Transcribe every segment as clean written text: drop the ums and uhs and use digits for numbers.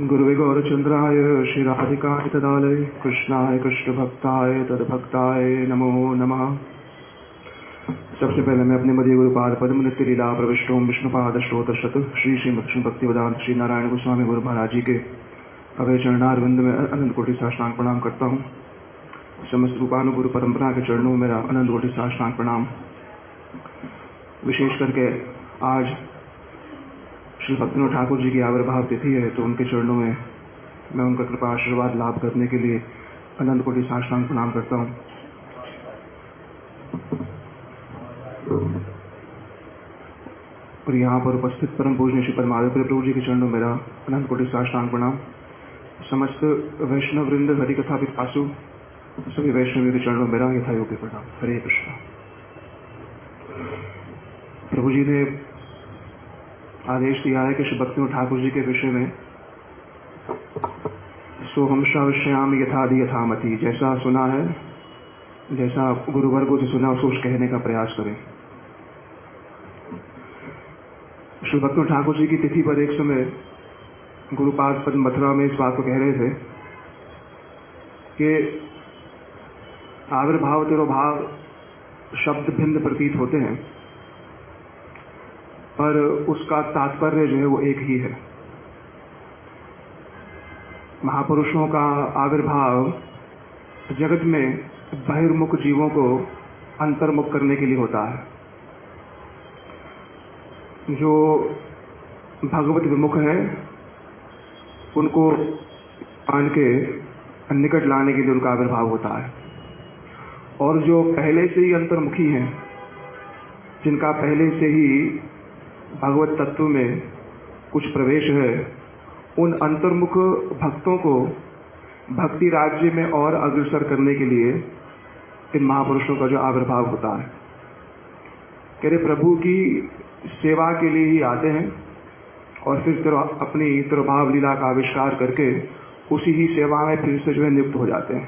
गुरुवे गौरचंद्राय श्रीराधिकाय तदालय कृष्णाय कृष्णभक्ताय तद्भक्ताय नमो नमः। सबसे पहले मैं अपने मध्य गुरुपाद पद्म नित्य लीला प्रविष्टोम विष्णुपाद स्तोत्र शत श्री श्री भक्ति वेदांत श्री नारायण गोस्वामी गुरु महाराज जी के अभय चरणारविंद में अनंत कोटि साष्टांग प्रणाम करता हूँ। समस्त रूपानुगुरु परंपरा के चरणों में मेरा अनंत कोटि साष्टांग प्रणाम। विशेष करके आज श्री भक्तिविनोद ठाकुर जी की आविर्भाव तिथि है, तो उनके चरणों में मैं उनका कृपा आशीर्वाद लाभ करने के लिए अनंत कोटि साष्टांग प्रणाम करता हूँ। और यहाँ पर उपस्थित परम पूजनीय श्री परमात्मा प्रभु जी के चरणों में मेरा अनंत कोटि साष्टांग प्रणाम। समस्त वैष्णव वृंद हरि कथा पिपासु सभी वैष्णवी के चरणों में मेरा यथा योग्य प्रणाम। हरे कृष्ण। प्रभु जी ने आदेश दिया है कि श्री भक्तिविनोद ठाकुर जी के विषय में सोहम श्रावश्याम यथादि यथामति, जैसा सुना है, जैसा गुरुवर्गों से सुना उसको कहने का प्रयास करें। श्री भक्तिविनोद ठाकुर जी की तिथि पर एक समय गुरुपाद पद्म मथुरा में इस बात को कह रहे थे कि आविर्भाव तिरोभाव शब्द भिन्न प्रतीत होते हैं, पर उसका तात्पर्य जो है वो एक ही है। महापुरुषों का आविर्भाव जगत में बहिर्मुख जीवों को अंतर्मुख करने के लिए होता है। जो भगवत विमुख है उनको आन के निकट लाने के लिए उनका आविर्भाव होता है, और जो पहले से ही अंतर्मुखी हैं, जिनका पहले से ही भगवत तत्व में कुछ प्रवेश है, उन अंतर्मुख भक्तों को भक्ति राज्य में और अग्रसर करने के लिए इन महापुरुषों का जो आविर्भाव होता है, कह रहे प्रभु की सेवा के लिए ही आते हैं और फिर अपनी तिरुभाव लीला का आविष्कार करके उसी ही सेवा में फिर से जो है नियुक्त हो जाते हैं।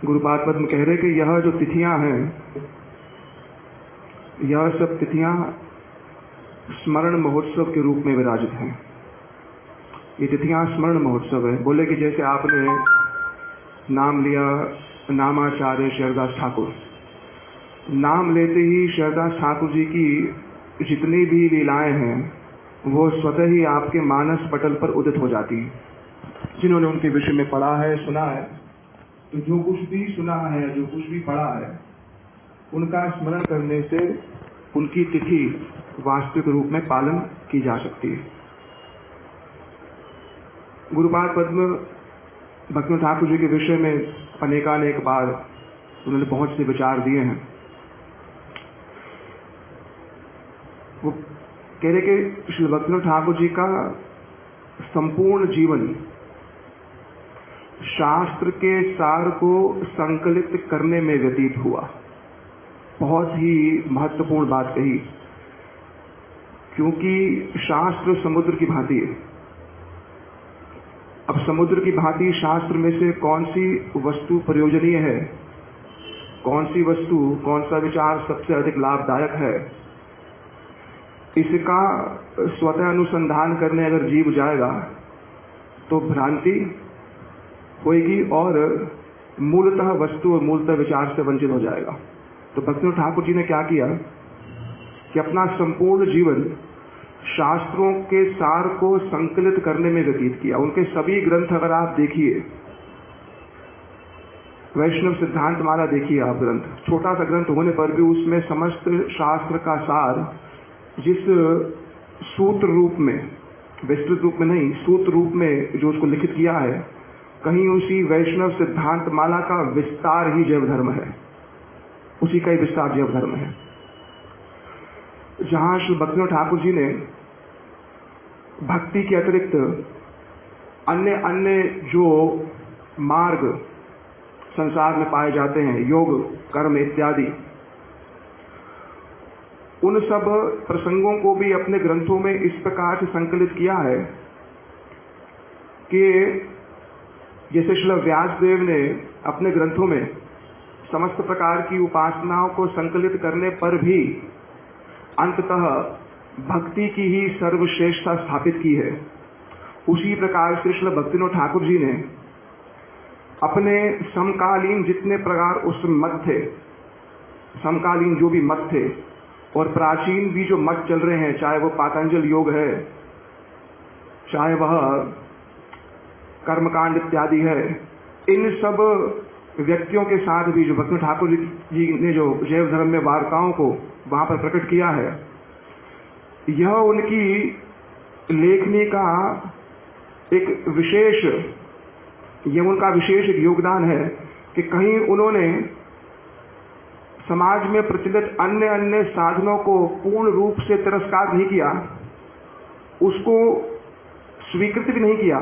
गुरुपाद पद्म कह रहे कि यह जो तिथियां हैं, यह सब तिथियां स्मरण महोत्सव के रूप में विराजित हैं। ये तिथियां स्मरण महोत्सव है। बोले कि जैसे आपने नाम लिया नामाचार्य शरदास ठाकुर, नाम लेते ही शरदास ठाकुर जी की जितनी भी लीलाएं हैं वो स्वतः ही आपके मानस पटल पर उदित हो जाती है। जिन्होंने उनके विषय में पढ़ा है, सुना है, तो जो कुछ भी सुना है, जो कुछ भी पढ़ा है, उनका स्मरण करने से उनकी तिथि वास्तविक रूप में पालन की जा सकती है। गुरुपाद पद्म भक्तिविनोद ठाकुर जी के विषय में अनेकानेक बार उन्होंने बहुत से विचार दिए हैं। वो कह रहे कि श्री भक्तिविनोद ठाकुर जी का संपूर्ण जीवन शास्त्र के सार को संकलित करने में व्यतीत हुआ। बहुत ही महत्वपूर्ण बात कही, क्योंकि शास्त्र समुद्र की भांति है। अब समुद्र की भांति शास्त्र में से कौन सी वस्तु प्रयोजनीय है, कौन सी वस्तु, कौन सा विचार सबसे अधिक लाभदायक है, इसका स्वतः अनुसंधान करने अगर जीव जाएगा तो भ्रांति होगी और मूलतः वस्तु और मूलतः विचार से वंचित हो जाएगा। तो भक्तिविनोद ठाकुर जी ने क्या किया कि अपना संपूर्ण जीवन शास्त्रों के सार को संकलित करने में व्यतीत किया। उनके सभी ग्रंथ अगर आप देखिए, वैष्णव सिद्धांत माला देखिए आप, ग्रंथ छोटा सा ग्रंथ होने पर भी उसमें समस्त शास्त्र का सार जिस सूत्र रूप में, विस्तृत रूप में नहीं, सूत्र रूप में जो उसको लिखित किया है, कहीं उसी वैष्णव सिद्धांत माला का विस्तार ही जैव धर्म है, उसी का ही विस्तार जैव धर्म है। जहां श्री भक्तिविनोद ठाकुर जी ने भक्ति के अतिरिक्त अन्य अन्य जो मार्ग संसार में पाए जाते हैं, योग, कर्म इत्यादि, उन सब प्रसंगों को भी अपने ग्रंथों में इस प्रकार से संकलित किया है कि जैसे श्री व्यासदेव ने अपने ग्रंथों में समस्त प्रकार की उपासनाओं को संकलित करने पर भी अंततः भक्ति की ही सर्वश्रेष्ठता स्थापित की है। उसी प्रकार से श्रील भक्तिविनोद ठाकुर जी ने अपने समकालीन जितने प्रकार उस मत थे, समकालीन जो भी मत थे और प्राचीन भी जो मत चल रहे हैं, चाहे वो पातंजल योग है, चाहे वह कर्मकांड इत्यादि है, इन सब व्यक्तियों के साथ भी जो भक्तिविनोद ठाकुर जी ने जो जैव धर्म में वार्ताओं को वहां पर प्रकट किया है, यह उनकी लेखनी का एक विशेष, यह उनका विशेष एक योगदान है कि कहीं उन्होंने समाज में प्रचलित अन्य अन्य साधनों को पूर्ण रूप से तिरस्कार नहीं किया, उसको स्वीकृत भी नहीं किया,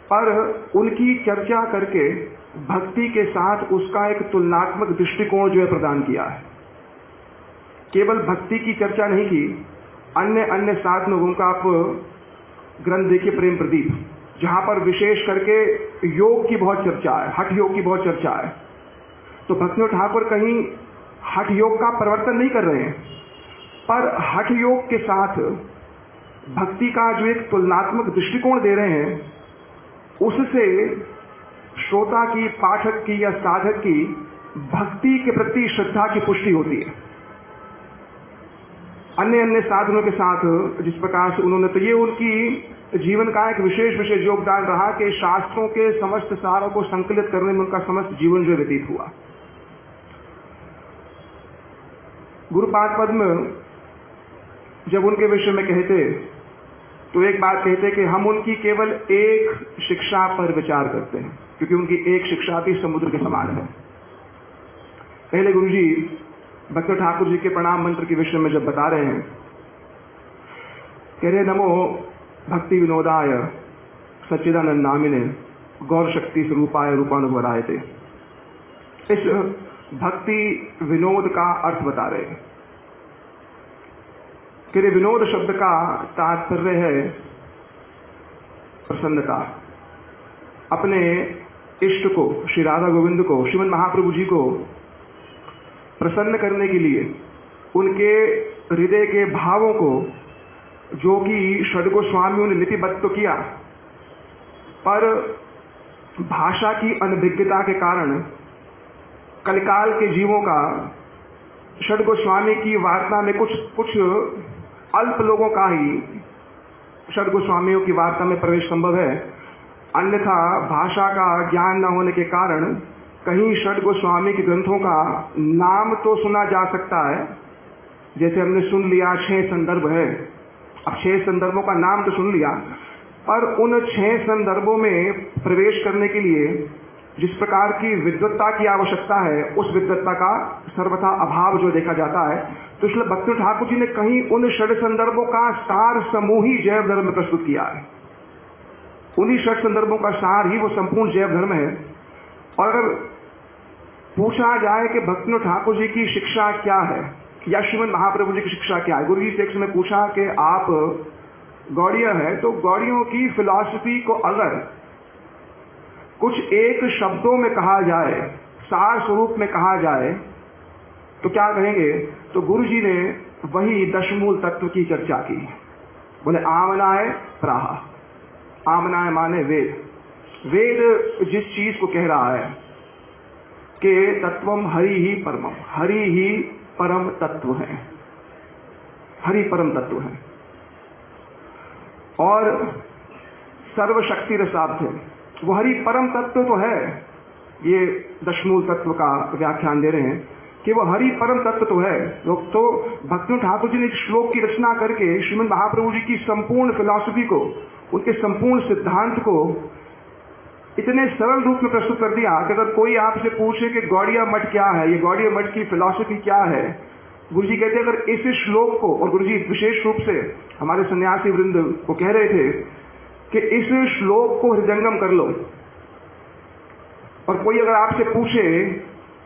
पर उनकी चर्चा करके भक्ति के साथ उसका एक तुलनात्मक दृष्टिकोण जो है प्रदान किया है। केवल भक्ति की चर्चा नहीं की, अन्य अन्य साधनों का आप ग्रंथ देखिए, प्रेम प्रदीप, जहां पर विशेष करके योग की बहुत चर्चा है, हठ योग की बहुत चर्चा है। तो भक्तिविनोद ठाकुर कहीं हठ योग का प्रवर्तन नहीं कर रहे हैं, पर हठ योग के साथ भक्ति का जो एक तुलनात्मक दृष्टिकोण दे रहे हैं, उससे श्रोता की, पाठक की या साधक की भक्ति के प्रति श्रद्धा की पुष्टि होती है। अन्य अन्य साधनों के साथ जिस प्रकार से उन्होंने, तो ये उनकी जीवन का एक विशेष योगदान रहा कि शास्त्रों के समस्त सारों को संकलित करने में उनका समस्त जीवन जो व्यतीत हुआ। गुरुपाद पद्म जब उनके विषय में कहते तो एक बात कहते कि हम उनकी केवल एक शिक्षा पर विचार करते हैं, क्योंकि उनकी एक शिक्षा भी समुद्र के समान है। पहले गुरुजी भक्तिविनोद ठाकुर जी के प्रणाम मंत्र के विषय में जब बता रहे हैं, कह रहे नमो भक्ति विनोदाय सच्चिदानंद नामिने गौर शक्ति स्वरूपाय रूपानुवराय थे। इस भक्ति विनोद का अर्थ बता रहे हैं कि विनोद शब्द का तात्पर्य है प्रसन्नता। अपने इष्ट को, श्री राधा गोविंद को, श्रीमन महाप्रभु जी को प्रसन्न करने के लिए उनके हृदय के भावों को, जो कि षड्गोस्वामियों ने लिपिबद्ध तो किया, पर भाषा की अनभिज्ञता के कारण कलिकाल के जीवों का षड्गोस्वामी की वार्ता में कुछ अल्प लोगों का ही षड्गोस्वामियों की वार्ता में प्रवेश संभव है। अन्यथा भाषा का ज्ञान न होने के कारण कहीं षड्गोस्वामी के ग्रंथों का नाम तो सुना जा सकता है, जैसे हमने सुन लिया 6 संदर्भ है, अब 6 संदर्भों का नाम तो सुन लिया, पर उन 6 संदर्भों में प्रवेश करने के लिए जिस प्रकार की विद्वत्ता की आवश्यकता है, उस विद्वत्ता का सर्वथा अभाव जो देखा जाता है। तो इसलिए भक्तिविनोद ठाकुर जी ने कहीं उन 6 संदर्भों का सार समूह ही जैव धर्म में प्रस्तुत किया है। उन्हीं 6 संदर्भों का सार ही वो संपूर्ण जैव धर्म है। और अगर पूछा जाए कि भक्तिविनोद ठाकुर जी की शिक्षा क्या है या श्रीमन महाप्रभु जी की शिक्षा क्या है, गुरु जी से एक समय पूछा कि आप गौड़िया है, तो गौड़ियों की फिलॉसफी को अगर कुछ एक शब्दों में कहा जाए, सार स्वरूप में कहा जाए, तो क्या कहेंगे? तो गुरु जी ने वही दशमूल तत्व की चर्चा की। बोले आमनाय प्राह। आमनाय माने वेद। वेद जिस चीज को कह रहा है कि तत्वम हरि ही परमम, हरि ही परम तत्व है, हरि परम तत्व है, और सर्वशक्ति रसाब्ध है, वो हरि परम तत्व तो है। ये दशमूल तत्व का व्याख्यान दे रहे हैं कि वो हरि परम तत्व तो है। तो भक्तिविनोद ठाकुर जी ने एक श्लोक की रचना करके श्रीमद महाप्रभु जी की संपूर्ण फिलॉसफी को, उनके संपूर्ण सिद्धांत को इतने सरल रूप में प्रस्तुत कर दिया कि अगर कोई आपसे पूछे कि गौड़िया मठ क्या है, ये गौड़िया मठ की फिलॉसफी क्या है, गुरु जी कहते अगर इस श्लोक को, और गुरु जी विशेष रूप से हमारे सन्यासी वृंद को कह रहे थे कि इस श्लोक को हृदयंगम कर लो, और कोई अगर आपसे पूछे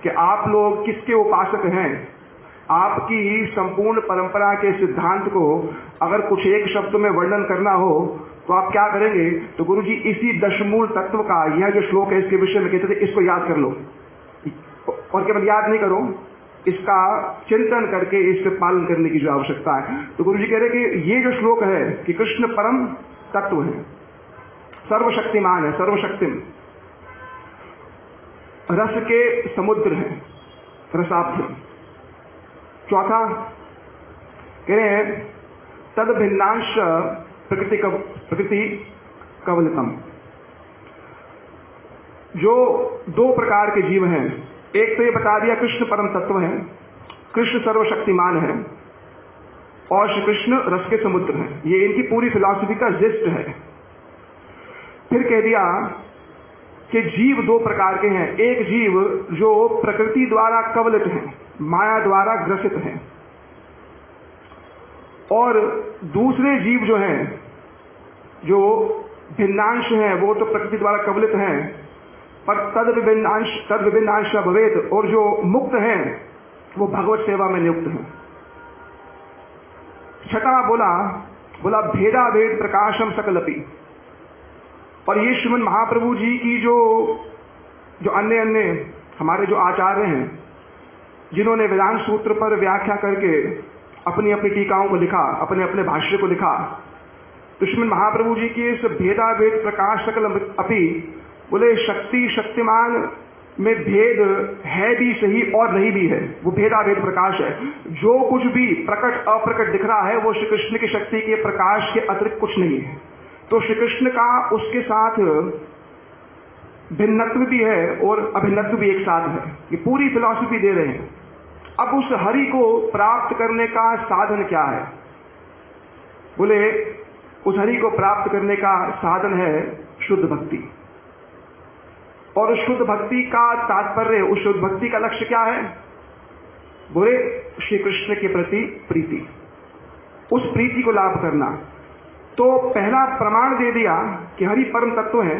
कि आप लोग किसके उपासक हैं, आपकी संपूर्ण परंपरा के सिद्धांत को अगर कुछ एक शब्द में वर्णन करना हो तो आप क्या करेंगे? तो गुरु जी इसी दशमूल तत्व का यह जो श्लोक है इसके विषय में कहते थे, इसको याद कर लो। और केवल याद नहीं करो, इसका चिंतन करके इसके पालन करने की जो आवश्यकता है। तो गुरु जी कह रहे कि ये जो श्लोक है कि कृष्ण परम तत्व है, सर्वशक्तिमान है, सर्वशक्तिम, रस के समुद्र है, रसाब्ध। चौथा कह रहे हैं तद भिन्नांश प्रकृति कवलितम। जो दो प्रकार के जीव हैं, एक तो ये बता दिया कृष्ण परम तत्व है, कृष्ण सर्वशक्तिमान है, और श्री कृष्ण रस के समुद्र हैं। ये इनकी पूरी फिलॉसफी का जिस्ट है। फिर कह दिया कि जीव दो प्रकार के हैं, एक जीव जो प्रकृति द्वारा कवलित है, माया द्वारा ग्रसित है, और दूसरे जीव जो हैं, जो भिन्नांश हैं, वो तो प्रकृति द्वारा कवलित हैं, पर तद विभिन्नांश भवेत, और जो मुक्त हैं वो भगवत सेवा में नियुक्त हैं। छठा बोला भेदा भेद प्रकाशम सकलपि। और ये श्रीमद् महाप्रभु जी की जो अन्य हमारे जो आचार्य हैं, जिन्होंने वेदांत सूत्र पर व्याख्या करके अपनी अपनी टीकाओं को लिखा, अपने अपने भाष्य को लिखा, तो श्रीमद् महाप्रभु जी के इस भेदा भेद प्रकाश सकल अपि, बोले शक्ति शक्तिमान में भेद है भी सही और नहीं भी है, वो भेदा भेद प्रकाश है। जो कुछ भी प्रकट अप्रकट दिख रहा है वो श्री कृष्ण की शक्ति के प्रकाश के अतिरिक्त कुछ नहीं है। तो श्री कृष्ण का उसके साथ भिन्नत्व भी है और अभिन्नत्व भी एक साथ है। ये पूरी फिलॉसफी दे रहे हैं। अब उस हरि को प्राप्त करने का साधन क्या है? बोले उस हरि को प्राप्त करने का साधन है शुद्ध भक्ति। और शुद्ध भक्ति का तात्पर्य, उस शुद्ध भक्ति का लक्ष्य क्या है? बोले श्री कृष्ण के प्रति प्रीति, उस प्रीति को लाभ करना। तो पहला प्रमाण दे दिया कि हरि परम तत्व है,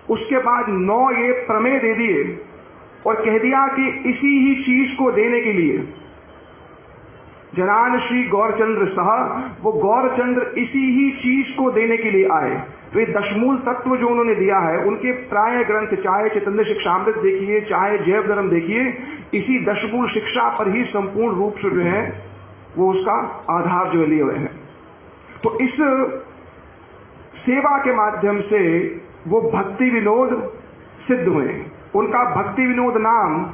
उसके बाद 9 ये प्रमेय दे दिए और कह दिया कि इसी ही चीज को देने के लिए जनान श्री गौरचंद्र सह, वो गौरचंद्र इसी ही चीज को देने के लिए आए। तो ये दशमूल तत्व जो उन्होंने दिया है, उनके प्राय ग्रंथ, चाहे चैतन्य शिक्षामृत देखिए, चाहे जैव धर्म देखिए, इसी दशमूल शिक्षा पर ही संपूर्ण रूप से जो है वो उसका आधार जो लिए हुए हैं। तो इस सेवा के माध्यम से वो भक्ति विनोद सिद्ध हुए। उनका भक्ति विनोद नाम,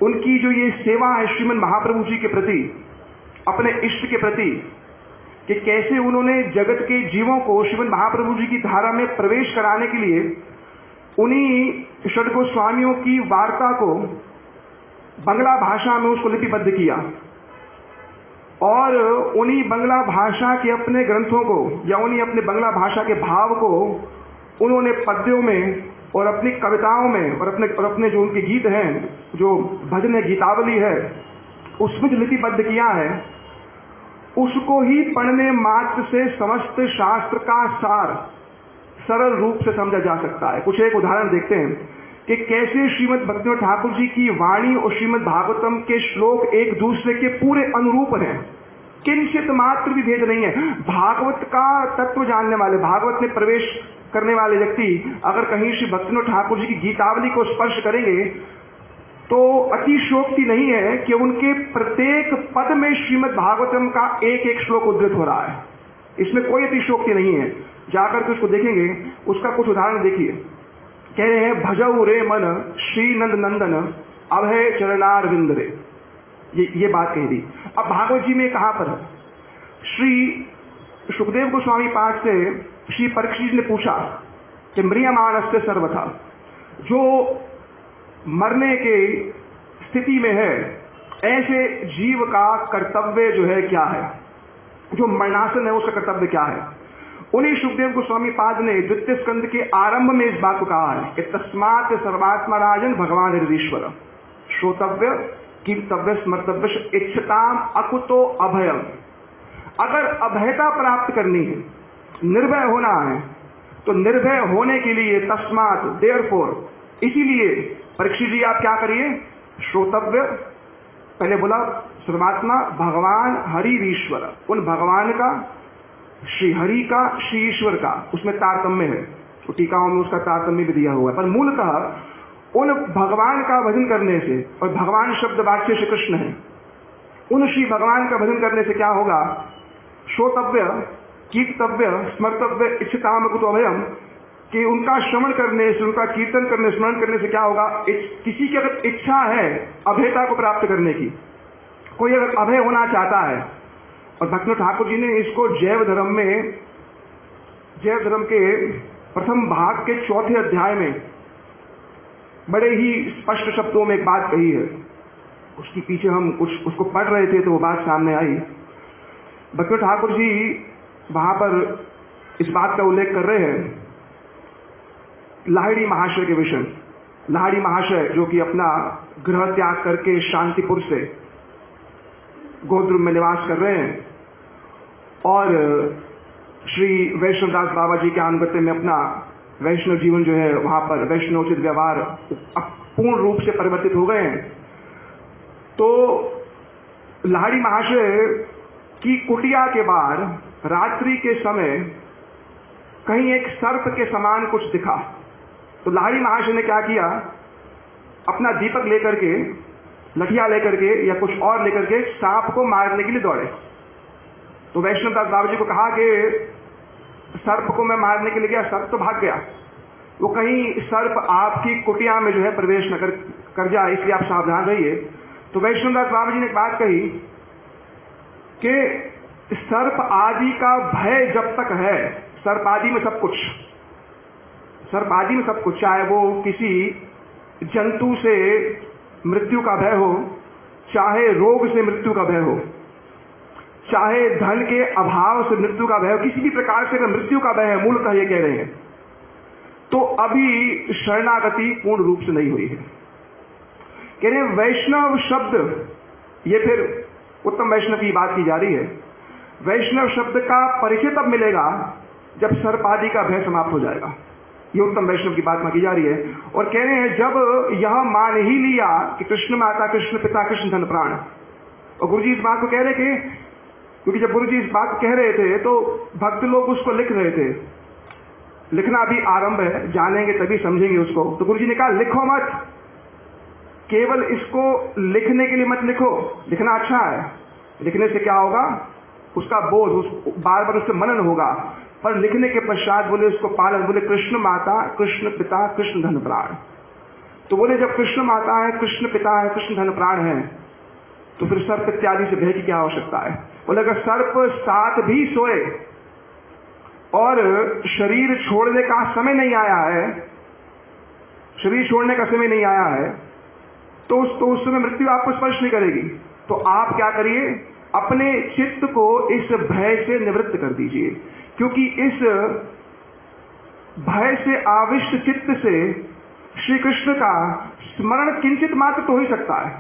उनकी जो ये सेवा है श्रीमद् महाप्रभु जी के प्रति, अपने इष्ट के प्रति, कि कैसे उन्होंने जगत के जीवों को श्रीमद् महाप्रभु जी की धारा में प्रवेश कराने के लिए उन्हीं षड गोस्वामियों की वार्ता को बंगला भाषा में उसको लिपिबद्ध किया और उन्हीं बंगला भाषा के अपने ग्रंथों को या उन्हीं अपने बंगला भाषा के भाव को उन्होंने पद्यों में और अपनी कविताओं में और अपने जो उनके गीत हैं, जो भजन गीतावली है, उसमें जो लिपिबद्ध किया है, उसको ही पढ़ने मात्र से समस्त शास्त्र का सार सरल रूप से समझा जा सकता है। कुछ एक उदाहरण देखते हैं कि कैसे श्रीमद् भक्तिविनोद ठाकुर जी की वाणी और श्रीमद् भागवतम के श्लोक एक दूसरे के पूरे अनुरूप हैं, किंचित मात्र भी भेद नहीं है। भागवत का तत्व जानने वाले, भागवत में प्रवेश करने वाले व्यक्ति अगर कहीं श्री भक्तिविनोद ठाकुर जी की गीतावली को स्पर्श करेंगे तो अतिशयोक्ति नहीं है कि उनके प्रत्येक पद में श्रीमद् भागवतम का एक एक श्लोक उद्धृत हो रहा है। इसमें कोई अतिशयोक्ति नहीं है। जाकर के उसको देखेंगे, उसका कुछ उदाहरण देखिए। कह रहे हैं भजऊ रे मन श्री नंद नंदन अभय चरणार विंद रे, ये बात कह दी। अब भागवत जी में कहां पर है? श्री सुखदेव गोस्वामी पाठ से श्री परीक्षित ने पूछा कि म्रियमाणस्य सर्वथा, जो मरने के स्थिति में है ऐसे जीव का कर्तव्य जो है क्या है, जो मरणासन है उसका कर्तव्य क्या है? उन्हीं सुखदेव गोस्वामी पाद ने द्वितीय स्कंद के आरंभ में इस बात को कहा है कि तस्मात् सर्वात्मा राजन भगवान हृदीश्वर श्रोतव्य कीर्तव्य स्मर्तव्य इच्छताम अकुतो अभयम। अगर अभयता प्राप्त करनी है, निर्भय होना है, तो निर्भय होने के लिए तस्मात् देयरफॉर, इसीलिए परीक्षित जी आप क्या करिए? श्रोतव्य, पहले बोला सर्वात्मा भगवान हरि ईश्वर, उन भगवान का, श्री हरि का, श्री ईश्वर का, उसमें तारतम्य है, तो टीकाओं में उसका तारतम्य भी दिया हुआ है। पर मूलतः उन भगवान का भजन करने से, और भगवान शब्द वाच्य श्री कृष्ण है, उन श्री भगवान का भजन करने से क्या होगा? श्रोतव्य, कीर्तव्य, स्मर्तव्य, इच्छिताम कुतो अभयम, कि उनका श्रवण करने से, उनका कीर्तन करने, स्मरण करने से क्या होगा? किसी की अगर इच्छा है अभयता को प्राप्त करने की, कोई अगर अभय होना चाहता है, और भक्तिनाथ ठाकुर जी ने इसको जैव धर्म में, जैव धर्म के प्रथम भाग के 4थे अध्याय में बड़े ही स्पष्ट शब्दों में एक बात कही है। उसके पीछे हम कुछ उसको पढ़ रहे थे तो वो बात सामने आई। भक्तिनाथ ठाकुर जी वहां पर इस बात का उल्लेख कर रहे हैं लाहिड़ी महाशय के विषय। लाहिड़ी महाशय जो कि अपना गृह त्याग करके शांतिपुर से गोद्रुम में निवास कर रहे हैं, और श्री वैष्णवदास बाबा जी के अनुगत्य में अपना वैष्णव जीवन जो है वहां पर वैष्णवोचित व्यवहार पूर्ण रूप से परिवर्तित हो गए हैं। तो लाहिड़ी महाशय की कुटिया के बाहर रात्रि के समय कहीं एक सर्प के समान कुछ दिखा। तो लाहिड़ी महाशय ने क्या किया? अपना दीपक लेकर के, लठिया लेकर के या कुछ और लेकर के सांप को मारने के लिए दौड़े। तो वैष्णवदास बाबा जी को कहा कि सर्प को मैं मारने के लिए गया, सर्प तो भाग गया, वो कहीं सर्प आपकी कुटिया में जो है प्रवेश न कर जाए, इसलिए आप सावधान रहिए। तो वैष्णवदास बाबा जी ने एक बात कही कि सर्प आदि का भय जब तक है, सर्प आदि में सब कुछ, सर्प आदि में सब कुछ, चाहे वो किसी जंतु से मृत्यु का भय हो, चाहे रोग से मृत्यु का भय हो, चाहे धन के अभाव से मृत्यु का भय हो, किसी भी प्रकार से अगर मृत्यु का भय है, मूलतः ये कह रहे हैं, तो अभी शरणागति पूर्ण रूप से नहीं हुई है। कह रहे हैं वैष्णव शब्द, ये फिर उत्तम वैष्णव की बात की जा रही है, वैष्णव शब्द का परिचय तब मिलेगा जब सर्प आदि का भय समाप्त हो जाएगा। ये उत्तम वैष्णव की बात की जा रही है। और कह रहे हैं जब यह मान ही लिया कि कृष्ण माता, कृष्ण पिता, कृष्ण धन प्राण, और गुरु जी इस बात को कह रहे थे, क्योंकि जब गुरु जी इस बात कह रहे थे तो भक्त लोग उसको लिख रहे थे। लिखना अभी आरंभ है, जानेंगे तभी समझेंगे उसको। तो गुरु जी ने कहा लिखो मत, केवल इसको लिखने के लिए मत लिखो, लिखना अच्छा है, लिखने से क्या होगा? उसका बोध, बार बार उससे मनन होगा, पर लिखने के पश्चात बोले उसको पालन, बोले कृष्ण माता, कृष्ण पिता, कृष्ण धन प्राण। तो बोले जब कृष्ण माता है, कृष्ण पिता है, कृष्ण धन प्राण है, तो फिर सर्प इत्यादि से भय की क्या आवश्यकता है? बोले अगर सर्प साथ भी सोए और शरीर छोड़ने का समय नहीं आया है, शरीर छोड़ने का समय नहीं आया है, तो उस समय मृत्यु आपको स्पर्श नहीं करेगी। तो आप क्या करिए? अपने चित्त को इस भय से निवृत्त कर दीजिए, क्योंकि इस भय से आविष्ट चित्त से श्री कृष्ण का स्मरण किंचित मात्र तो हो ही सकता है,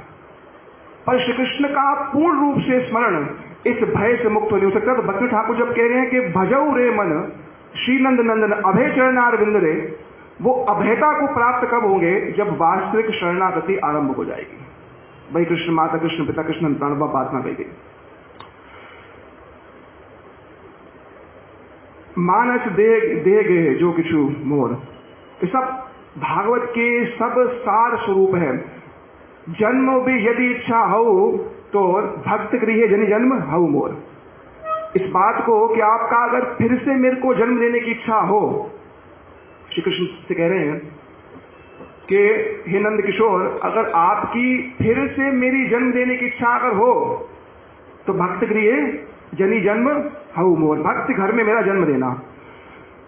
पर श्री कृष्ण का पूर्ण रूप से स्मरण इस भय से मुक्त हो नहीं हो सकता। तो भक्ति ठाकुर जब कह रहे हैं कि भजऊ रे मन श्री नंद नंदन अभय चरणार विंद रे, वो अभयता को प्राप्त कब होंगे? जब वास्तविक शरणागति आरंभ हो जाएगी। भाई कृष्ण माता, कृष्ण पिता, कृष्ण प्राण, बात ना कही गई। मानस देह गे जो किछु मोर, ये सब भागवत के सब सार स्वरूप है। जन्म भी यदि इच्छा हो तो भक्त गृह जनि जन्म हऊ मोर। इस बात को कि आपका अगर फिर से मेरे को जन्म लेने की इच्छा हो, श्री कृष्ण से कह रहे हैं कि हे नंद किशोर, अगर आपकी फिर से मेरी जन्म देने की इच्छा अगर हो तो भक्त गृह जनि जन्म हऊ मोर, भक्त घर में मेरा जन्म देना।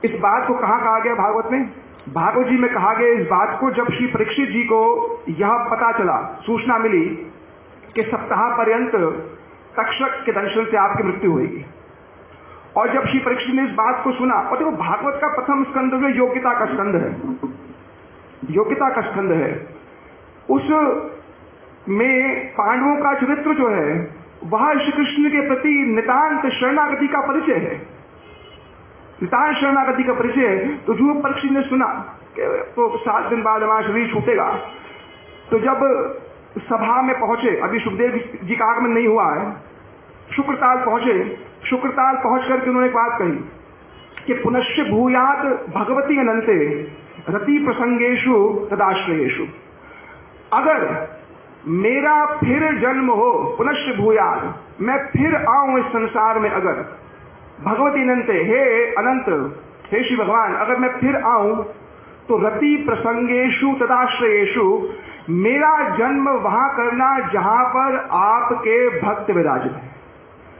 इस बात को कहाँ कहा गया भागवत में? भागवत जी में कहा गया इस बात को जब श्री परीक्षित जी को यह पता चला, सूचना मिली कि सप्ताह पर्यंत तक्षक के दंशन से आपकी मृत्यु होगी। और जब श्री परीक्षित ने इस बात को सुना, और देखो भागवत का प्रथम स्कंद जो योग्यता का स्कंद है, योग्यता का स्कंद है, उस में पांडवों का चरित्र जो है वह श्री कृष्ण के प्रति नितांत शरणागति का परिचय है, नितांत शरणागति का परिचय है। तो जो परीक्षित ने सुना तो 7 दिन बाद हमारा शरीर छूटेगा, तो जब सभा में पहुंचे, अभी सुखदेव जी का आगमन नहीं हुआ है, शुक्रताल पहुंचे, शुक्रताल पहुंच करके उन्होंने एक बात कही कि पुनश्च भूयात भगवती अनंते रति प्रसंगेषु तदाश्रयेषु। अगर मेरा फिर जन्म हो, पुनश्च भूयात्, मैं फिर आऊं इस संसार में, अगर भगवती अनंते, हे अनंत, हे श्री भगवान, अगर मैं फिर आऊं तो रति प्रसंगेषु तदाश्रयेषु, मेरा जन्म वहां करना जहां पर आपके भक्त विराजित हैं,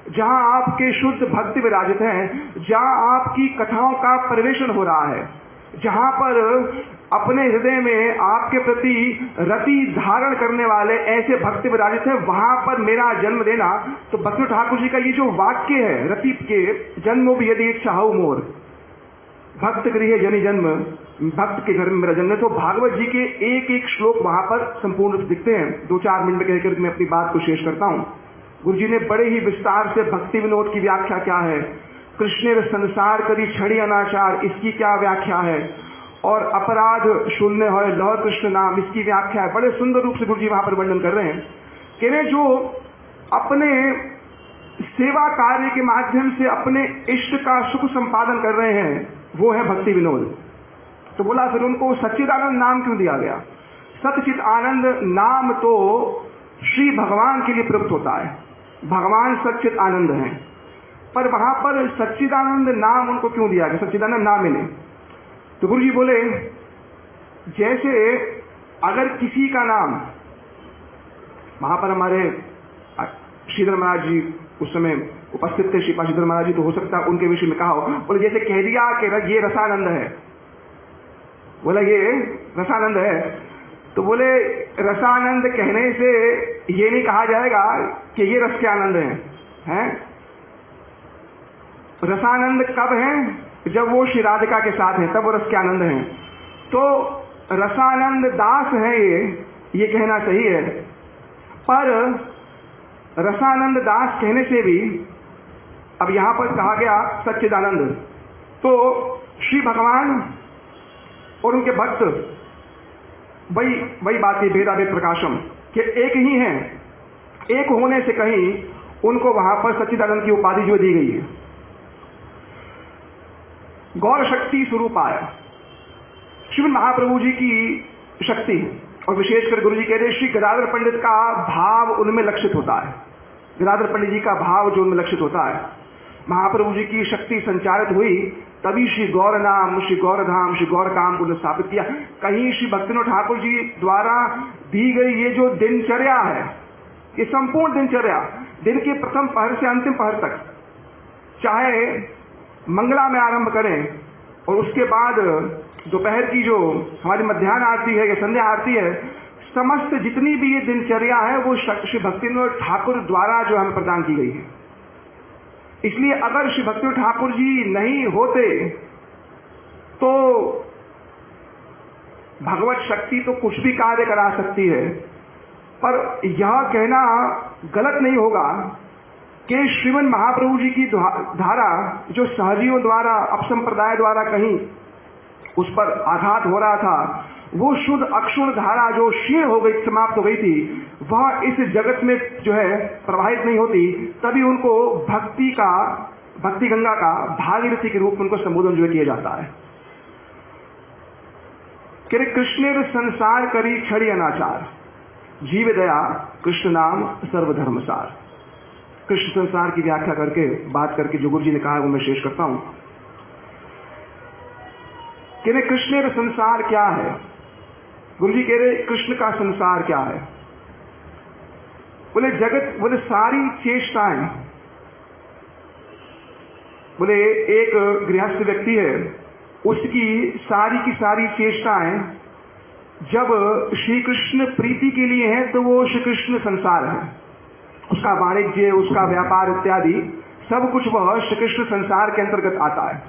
जहां आपके शुद्ध भक्ति विराजित हैं, जहां आपकी कथाओं का परिवेशन हो रहा है, जहां पर अपने हृदय में आपके प्रति रति धारण करने वाले ऐसे भक्त विराजित हैं, वहां पर मेरा जन्म देना। तो भक्ति ठाकुर जी का ये जो वाक्य है, रति के जन्मो भी यदि इच्छा हो मोर, भक्त गृह जनि जन्म, भक्त के घर में मेरा जन्म। तो भागवत जी के एक एक श्लोक वहां पर संपूर्ण दिखते हैं। 2-4 मिनट में कहकर मैं अपनी बात को शेष करता हूं। गुरु जी ने बड़े ही विस्तार से भक्ति विनोद की व्याख्या क्या है, कृष्ण संसार करी छड़ी अनाचार, इसकी क्या व्याख्या है, और अपराध शून्य हो लह कृष्ण नाम, इसकी व्याख्या है। बड़े सुंदर रूप से गुरु जी वहां पर वर्णन कर रहे हैं। कह रहे जो अपने सेवा कार्य के माध्यम से अपने इष्ट का सुख संपादन कर रहे हैं, वो है भक्ति विनोद। तो बोला फिर उनको सच्चिदानंद नाम क्यों दिया गया? सच्चित आनंद नाम तो श्री भगवान के लिए प्रयुक्त होता है, भगवान सच्चित आनंद हैं, पर वहां पर सच्चिदानंद नाम उनको क्यों दिया गया? सच्चिदानंद नाम मिले तो गुरु जी बोले, जैसे अगर किसी का नाम, वहां पर हमारे श्रीधर महाराज जी उस समय उपस्थित थे, श्रीपा श्रीधर महाराज जी, तो हो सकता है उनके विषय में कहा हो, बोले जैसे कह दिया कि ये रसानंद है, बोला ये रसानंद है, तो बोले रसानंद कहने से ये नहीं कहा जाएगा कि ये रस के आनंद हैं? रसानंद कब है? जब वो श्री राधिका के साथ है, तब वो रस के आनंद हैं। तो रसानंद दास है, ये कहना सही है, पर रसानंद दास कहने से भी अब यहां पर कहा गया सच्चिदानंद, तो श्री भगवान और उनके भक्त वही बात है, भेदाभेद प्रकाशम कि एक ही हैं, एक होने से कहीं उनको वहां पर सच्चिदानंद की उपाधि जो दी गई है। गौर शक्ति स्वरूप आया श्रीमद महाप्रभु जी की शक्ति, और विशेषकर गुरु जी कह रहे श्री गदाधर पंडित का भाव उनमें लक्षित होता है, गदाधर पंडित जी का भाव जो उनमें लक्षित होता है। महाप्रभु जी की शक्ति संचारित हुई, तभी श्री गौर नाम, श्री गौर धाम, श्री गौर काम को स्थापित किया। कहीं श्री भक्तिविनोद ठाकुर जी द्वारा दी गई ये जो दिनचर्या है, ये संपूर्ण दिनचर्या, दिन के प्रथम पहर से अंतिम पहर तक, चाहे मंगला में आरंभ करें और उसके बाद दोपहर की जो हमारी मध्याह्न आरती है या संध्या आरती है, समस्त जितनी भी ये दिनचर्या है वो श्री भक्तिविनोद ठाकुर द्वारा जो हमें प्रदान की गई है। इसलिए अगर श्री भक्तिविनोद ठाकुर जी नहीं होते तो भगवत शक्ति तो कुछ भी कार्य करा सकती है, पर यह कहना गलत नहीं होगा कि श्रीमन महाप्रभु जी की धारा जो सहजियों द्वारा, अपसंप्रदाय द्वारा कहीं उस पर आघात हो रहा था, वो शुद्ध अक्षुण धारा जो क्षीण हो गई, समाप्त हो गई थी, वह इस जगत में जो है प्रवाहित नहीं होती। तभी उनको भक्ति गंगा का भागीरथी के रूप में उनको संबोधन जो किया जाता है कि कृष्ण संसार करी छड़ी अनाचार, जीव दया कृष्ण नाम सर्वधर्मसार। कृष्ण संसार की व्याख्या करके बात करके जो गुरु जी ने कहा है वो मैं शेष करता हूं कि कृष्ण संसार क्या है। गुरु जी कह रहे कृष्ण का संसार क्या है? बोले जगत, बोले सारी चेष्टाएं, बोले एक गृहस्थ व्यक्ति है, उसकी सारी की सारी चेष्टाएं जब श्री कृष्ण प्रीति के लिए है तो वो श्री कृष्ण संसार है, उसका वाणिज्य, उसका व्यापार इत्यादि सब कुछ वह श्री कृष्ण संसार के अंतर्गत आता है।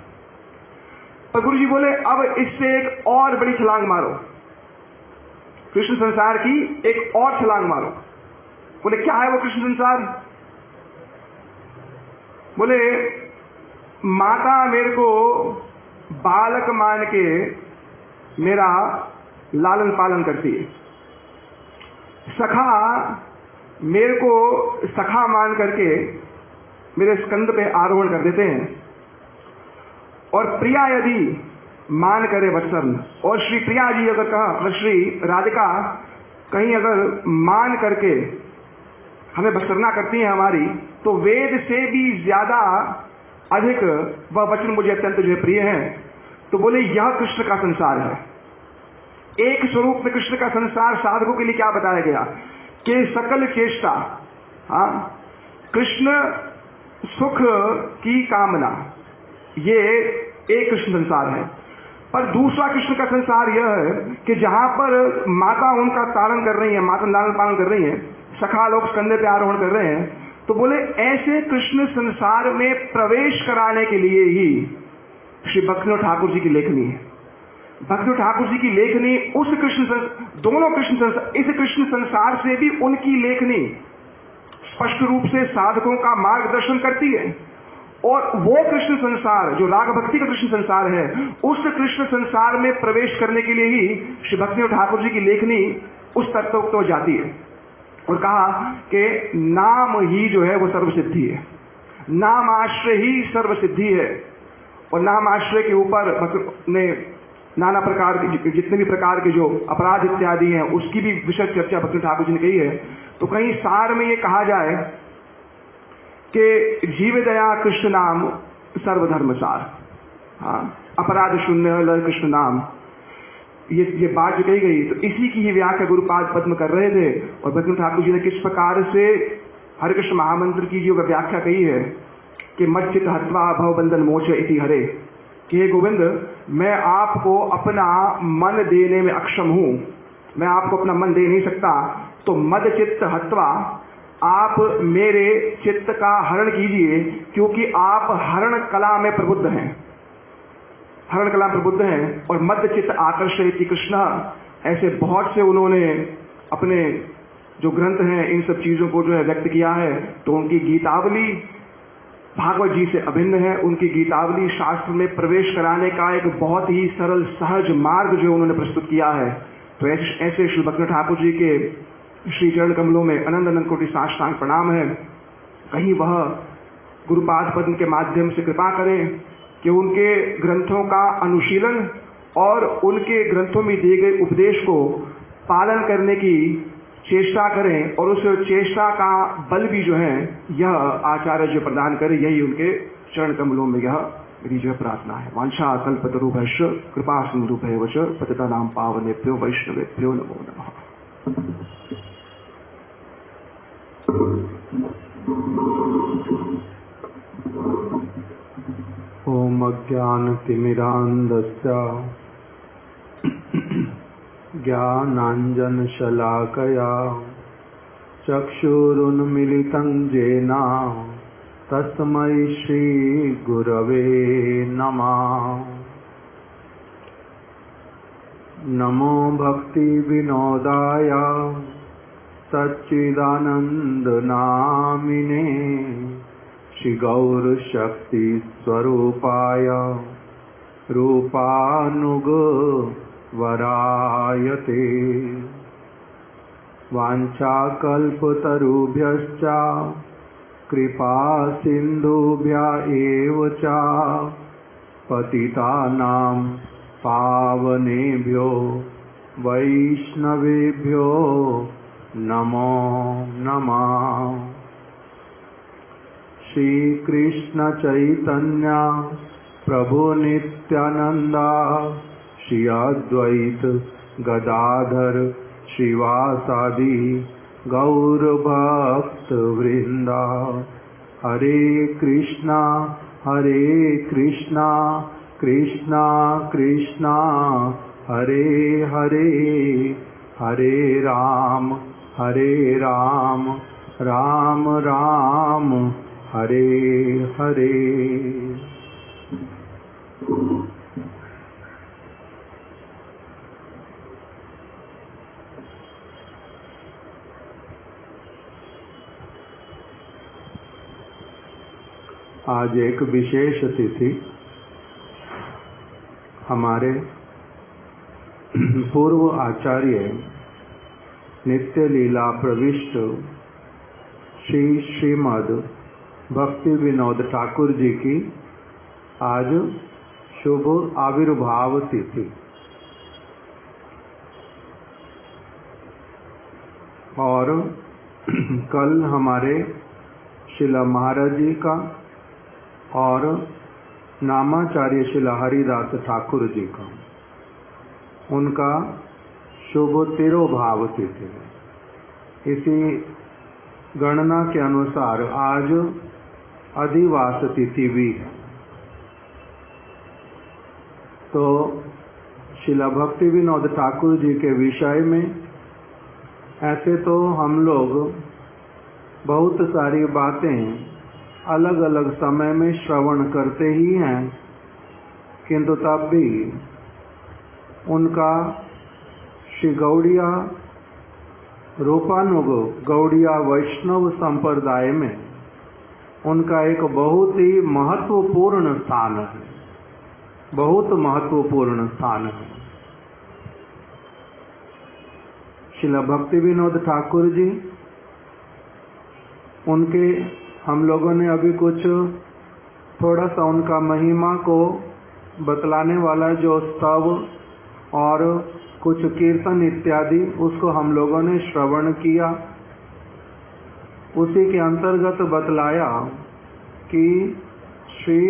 पर गुरु जी बोले अब इससे एक और बड़ी छलांग मारो, कृष्ण संसार की एक और छलांग मारो। बोले क्या है वो कृष्ण संसार? बोले माता मेरे को बालक मान के मेरा लालन पालन करती है, सखा मेरे को सखा मान करके मेरे स्कंद पे आरोहण कर देते हैं, और प्रिया यदि मान करे वत्सर्न। और श्री प्रिया जी अगर कहा, अगर श्री राधिका कहीं अगर मान करके हमें भत्सरना करती है हमारी, तो वेद से भी ज्यादा अधिक वह वचन मुझे अत्यंत जो है प्रिय है। तो बोले यह कृष्ण का संसार है। एक स्वरूप में कृष्ण का संसार साधकों के लिए क्या बताया गया कि सकल चेष्टा, हाँ, कृष्ण सुख की कामना, ये एक कृष्ण संसार है। पर दूसरा कृष्ण का संसार यह है कि जहां पर माता उनका तारण कर रही है, माता लालन पालन कर रही है, सखा लोग कंधे पे आरोहण कर रहे हैं, तो बोले ऐसे कृष्ण संसार में प्रवेश कराने के लिए ही श्री भक्तिविनोद ठाकुर जी की लेखनी है। भक्तिविनोद ठाकुर जी की लेखनी उस दोनों इस कृष्ण संसार से भी उनकी लेखनी स्पष्ट रूप से साधकों का मार्गदर्शन करती है। और वो कृष्ण संसार जो राग भक्ति का कृष्ण संसार है, उस कृष्ण संसार में प्रवेश करने के लिए ही श्री भक्तिविनोद ठाकुर जी की लेखनी उस तत्व को जाती है। और कहा कि नाम ही जो है वो सर्व सिद्धि है, नाम आश्रय ही सर्व सिद्धि है। और नाम आश्रय के ऊपर ने नाना प्रकार के जितने भी प्रकार के जो अपराध इत्यादि हैं उसकी भी विशद चर्चा भक्तिविनोद ठाकुर जी ने कही है। तो कहीं सार में ये कहा जाए कि जीव दया कृष्ण नाम सर्वधर्म सार, हाँ, अपराध शून्य लय कृष्ण नाम, ये बात जो कही गई, तो इसी की ही व्याख्या गुरुपाद पद्म कर रहे थे। और भक्तिविनोद ठाकुर जी ने किस प्रकार से हरे कृष्ण महामंत्र की जो व्याख्या कही है कि मच्चित हत्वा भवबंधन मोच इति हरे, कि हे गोविंद, मैं आपको अपना मन देने में अक्षम हूं, मैं आपको अपना मन दे नहीं सकता, तो मद चित्त हत्वा, आप मेरे चित्त का हरण कीजिए, क्योंकि आप हरण कला में प्रबुद्ध हैं, हरण कला प्रबुद्ध हैं। और मद चित्त आकर्षयति कृष्ण, ऐसे बहुत से उन्होंने अपने जो ग्रंथ हैं इन सब चीजों को जो है व्यक्त किया है। तो उनकी गीतावली भागवत जी से अभिन्न है। उनकी गीतावली शास्त्र में प्रवेश कराने का एक बहुत ही सरल सहज मार्ग जो उन्होंने प्रस्तुत किया है। तो ऐसे श्री भक्तिविनोद ठाकुर जी के श्री चरण कमलों में अनंत अनंत कोटि साष्टांग प्रणाम है। कहीं वह गुरुपाद पद्म के माध्यम से कृपा करें कि उनके ग्रंथों का अनुशीलन और उनके ग्रंथों में दिए गए उपदेश को पालन करने की चेष्टा करें, और उस चेष्टा का बल भी जो है यह आचार्य जो प्रदान करे, यही उनके चरण कमलों में यह मेरी जो प्रार्थना है। वांछा कल्पतरुभ्यश्च कृपा सिन्धुभ्येव च पतितानां पावनेभ्यो वैष्णवेभ्यो नमो नमः। ओम अज्ञानतिमिरान्धस्य ज्ञानाञ्जनशलाकया चक्षुरुन्मीलितं येन तस्मै श्रीगुरवे नमः। नमो भक्तिविनोदाय सच्चिदानन्दनामिने श्रीगौरशक्तिस्वरूपाय रूपानुगवरायते। वाञ्छाकल्पतरुभ्यश्च कृपासिन्धुभ्य एव च पतितानां पावनेभ्यो वैष्णवेभ्यो नमो नमः। श्री कृष्ण चैतन्य प्रभु नित्यानंद श्री अद्वैत गदाधर श्रीवासादि गौर भक्त वृंदा। हरे कृष्णा कृष्णा कृष्णा हरे हरे, हरे राम राम राम हरे हरे। आज एक विशेष तिथि हमारे पूर्व आचार्य नित्य लीला प्रविष्ट श्रीमद भक्ति विनोद ठाकुर जी की आज शुभ आविर्भाव तिथि। और कल हमारे शिला महाराज जी का और नामाचार्य शिला हरिदास ठाकुर जी का, उनका शुभ तिरोभाव तिथि है। इसी गणना के अनुसार आज अधिवास तिथि भी है। तो शिला भक्ति विनोद ठाकुर जी के विषय में ऐसे तो हम लोग बहुत सारी बातें अलग अलग समय में श्रवण करते ही हैं, किंतु तब भी उनका श्री गौड़िया रूपानुग गौड़िया वैष्णव संप्रदाय में उनका एक बहुत ही महत्वपूर्ण स्थान है, बहुत महत्वपूर्ण स्थान है। शिला भक्ति विनोद ठाकुर जी, उनके हम लोगों ने अभी कुछ थोड़ा सा उनका महिमा को बतलाने वाला जो स्तव और कुछ कीर्तन इत्यादि, उसको हम लोगों ने श्रवण किया। उसी के अंतर्गत बतलाया कि श्री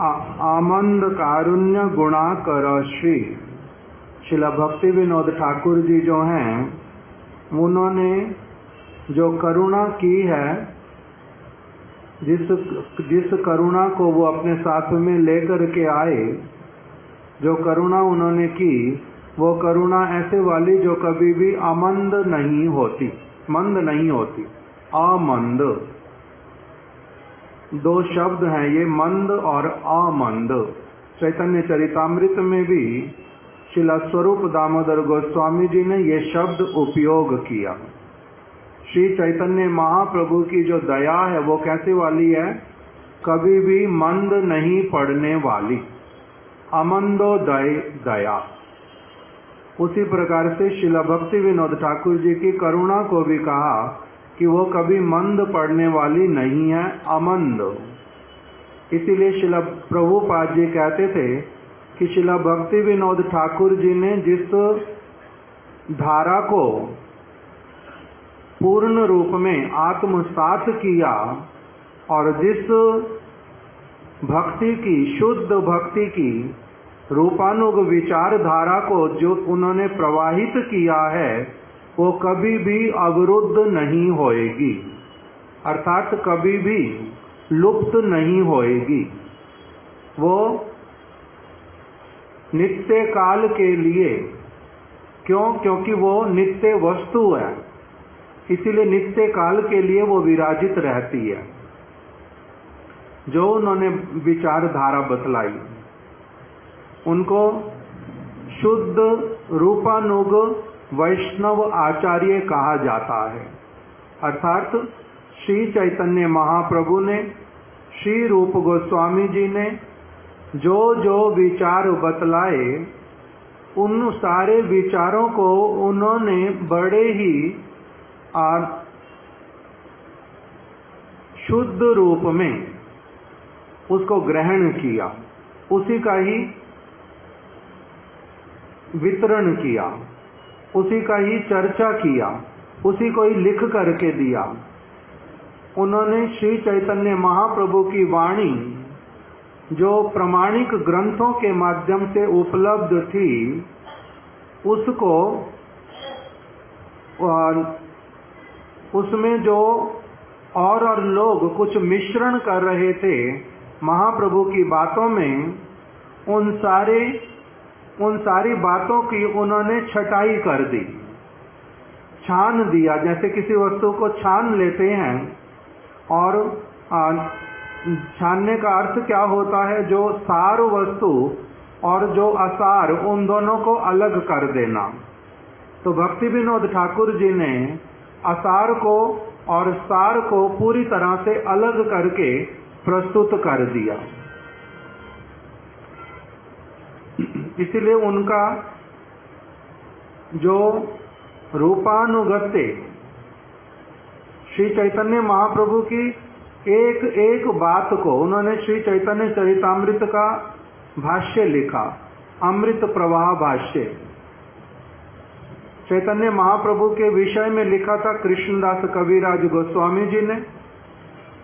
आमंद कारुण्य गुणाकर श्री शिला भक्ति विनोद ठाकुर जी जो हैं, उन्होंने जो करुणा की है, जिस करुणा को वो अपने साथ में लेकर के आए, जो करुणा उन्होंने की, वो करुणा ऐसे वाली जो कभी भी अमंद नहीं होती, मंद नहीं होती, अमंद। दो शब्द हैं ये, मंद और अमंद। चैतन्य चरितामृत में भी शिला स्वरूप दामोदर गोस्वामी जी ने ये शब्द उपयोग किया। श्री चैतन्य महाप्रभु की जो दया है वो कैसे वाली है? कभी भी मंद नहीं पड़ने वाली, अमंदोदय दया। उसी प्रकार से शिला भक्ति विनोद ठाकुर जी की करुणा को भी कहा कि वो कभी मंद पड़ने वाली नहीं है, अमंद। इसीलिए शिला प्रभुपाद जी कहते थे कि शिला भक्ति विनोद ठाकुर जी ने जिस धारा को पूर्ण रूप में आत्मसात किया और जिस भक्ति की, शुद्ध भक्ति की रूपानुग विचारधारा को जो उन्होंने प्रवाहित किया है, वो कभी भी अवरुद्ध नहीं होएगी, अर्थात कभी भी लुप्त नहीं होएगी। वो नित्य काल के लिए, क्योंकि वो नित्य वस्तु है, इसीलिए नित्य काल के लिए वो विराजित रहती है। जो उन्होंने विचारधारा बतलाई, उनको शुद्ध रूपानुग वैष्णव आचार्य कहा जाता है। अर्थात श्री चैतन्य महाप्रभु ने, श्री रूप गोस्वामी जी ने जो जो विचार बतलाए, उन सारे विचारों को उन्होंने बड़े ही शुद्ध रूप में उसको ग्रहण किया, उसी का ही वितरण किया, उसी का ही चर्चा किया, उसी को ही लिख करके दिया। उन्होंने श्री चैतन्य महाप्रभु की वाणी जो प्रमाणिक ग्रंथों के माध्यम से उपलब्ध थी, उसको उसमें जो और लोग कुछ मिश्रण कर रहे थे महाप्रभु की बातों में, उन सारी बातों की उन्होंने छटाई कर दी, छान दिया। जैसे किसी वस्तु को छान लेते हैं, और छानने का अर्थ क्या होता है? जो सार वस्तु और जो असार, उन दोनों को अलग कर देना। तो भक्ति विनोद ठाकुर जी ने असार को और सार को पूरी तरह से अलग करके प्रस्तुत कर दिया। इसलिए उनका जो रूपानुगत्य श्री चैतन्य महाप्रभु की एक एक बात को उन्होंने श्री चैतन्य चरितामृत का भाष्य लिखा, अमृत प्रवाह भाष्य। चैतन्य महाप्रभु के विषय में लिखा था कृष्णदास कविराज गोस्वामी जी ने,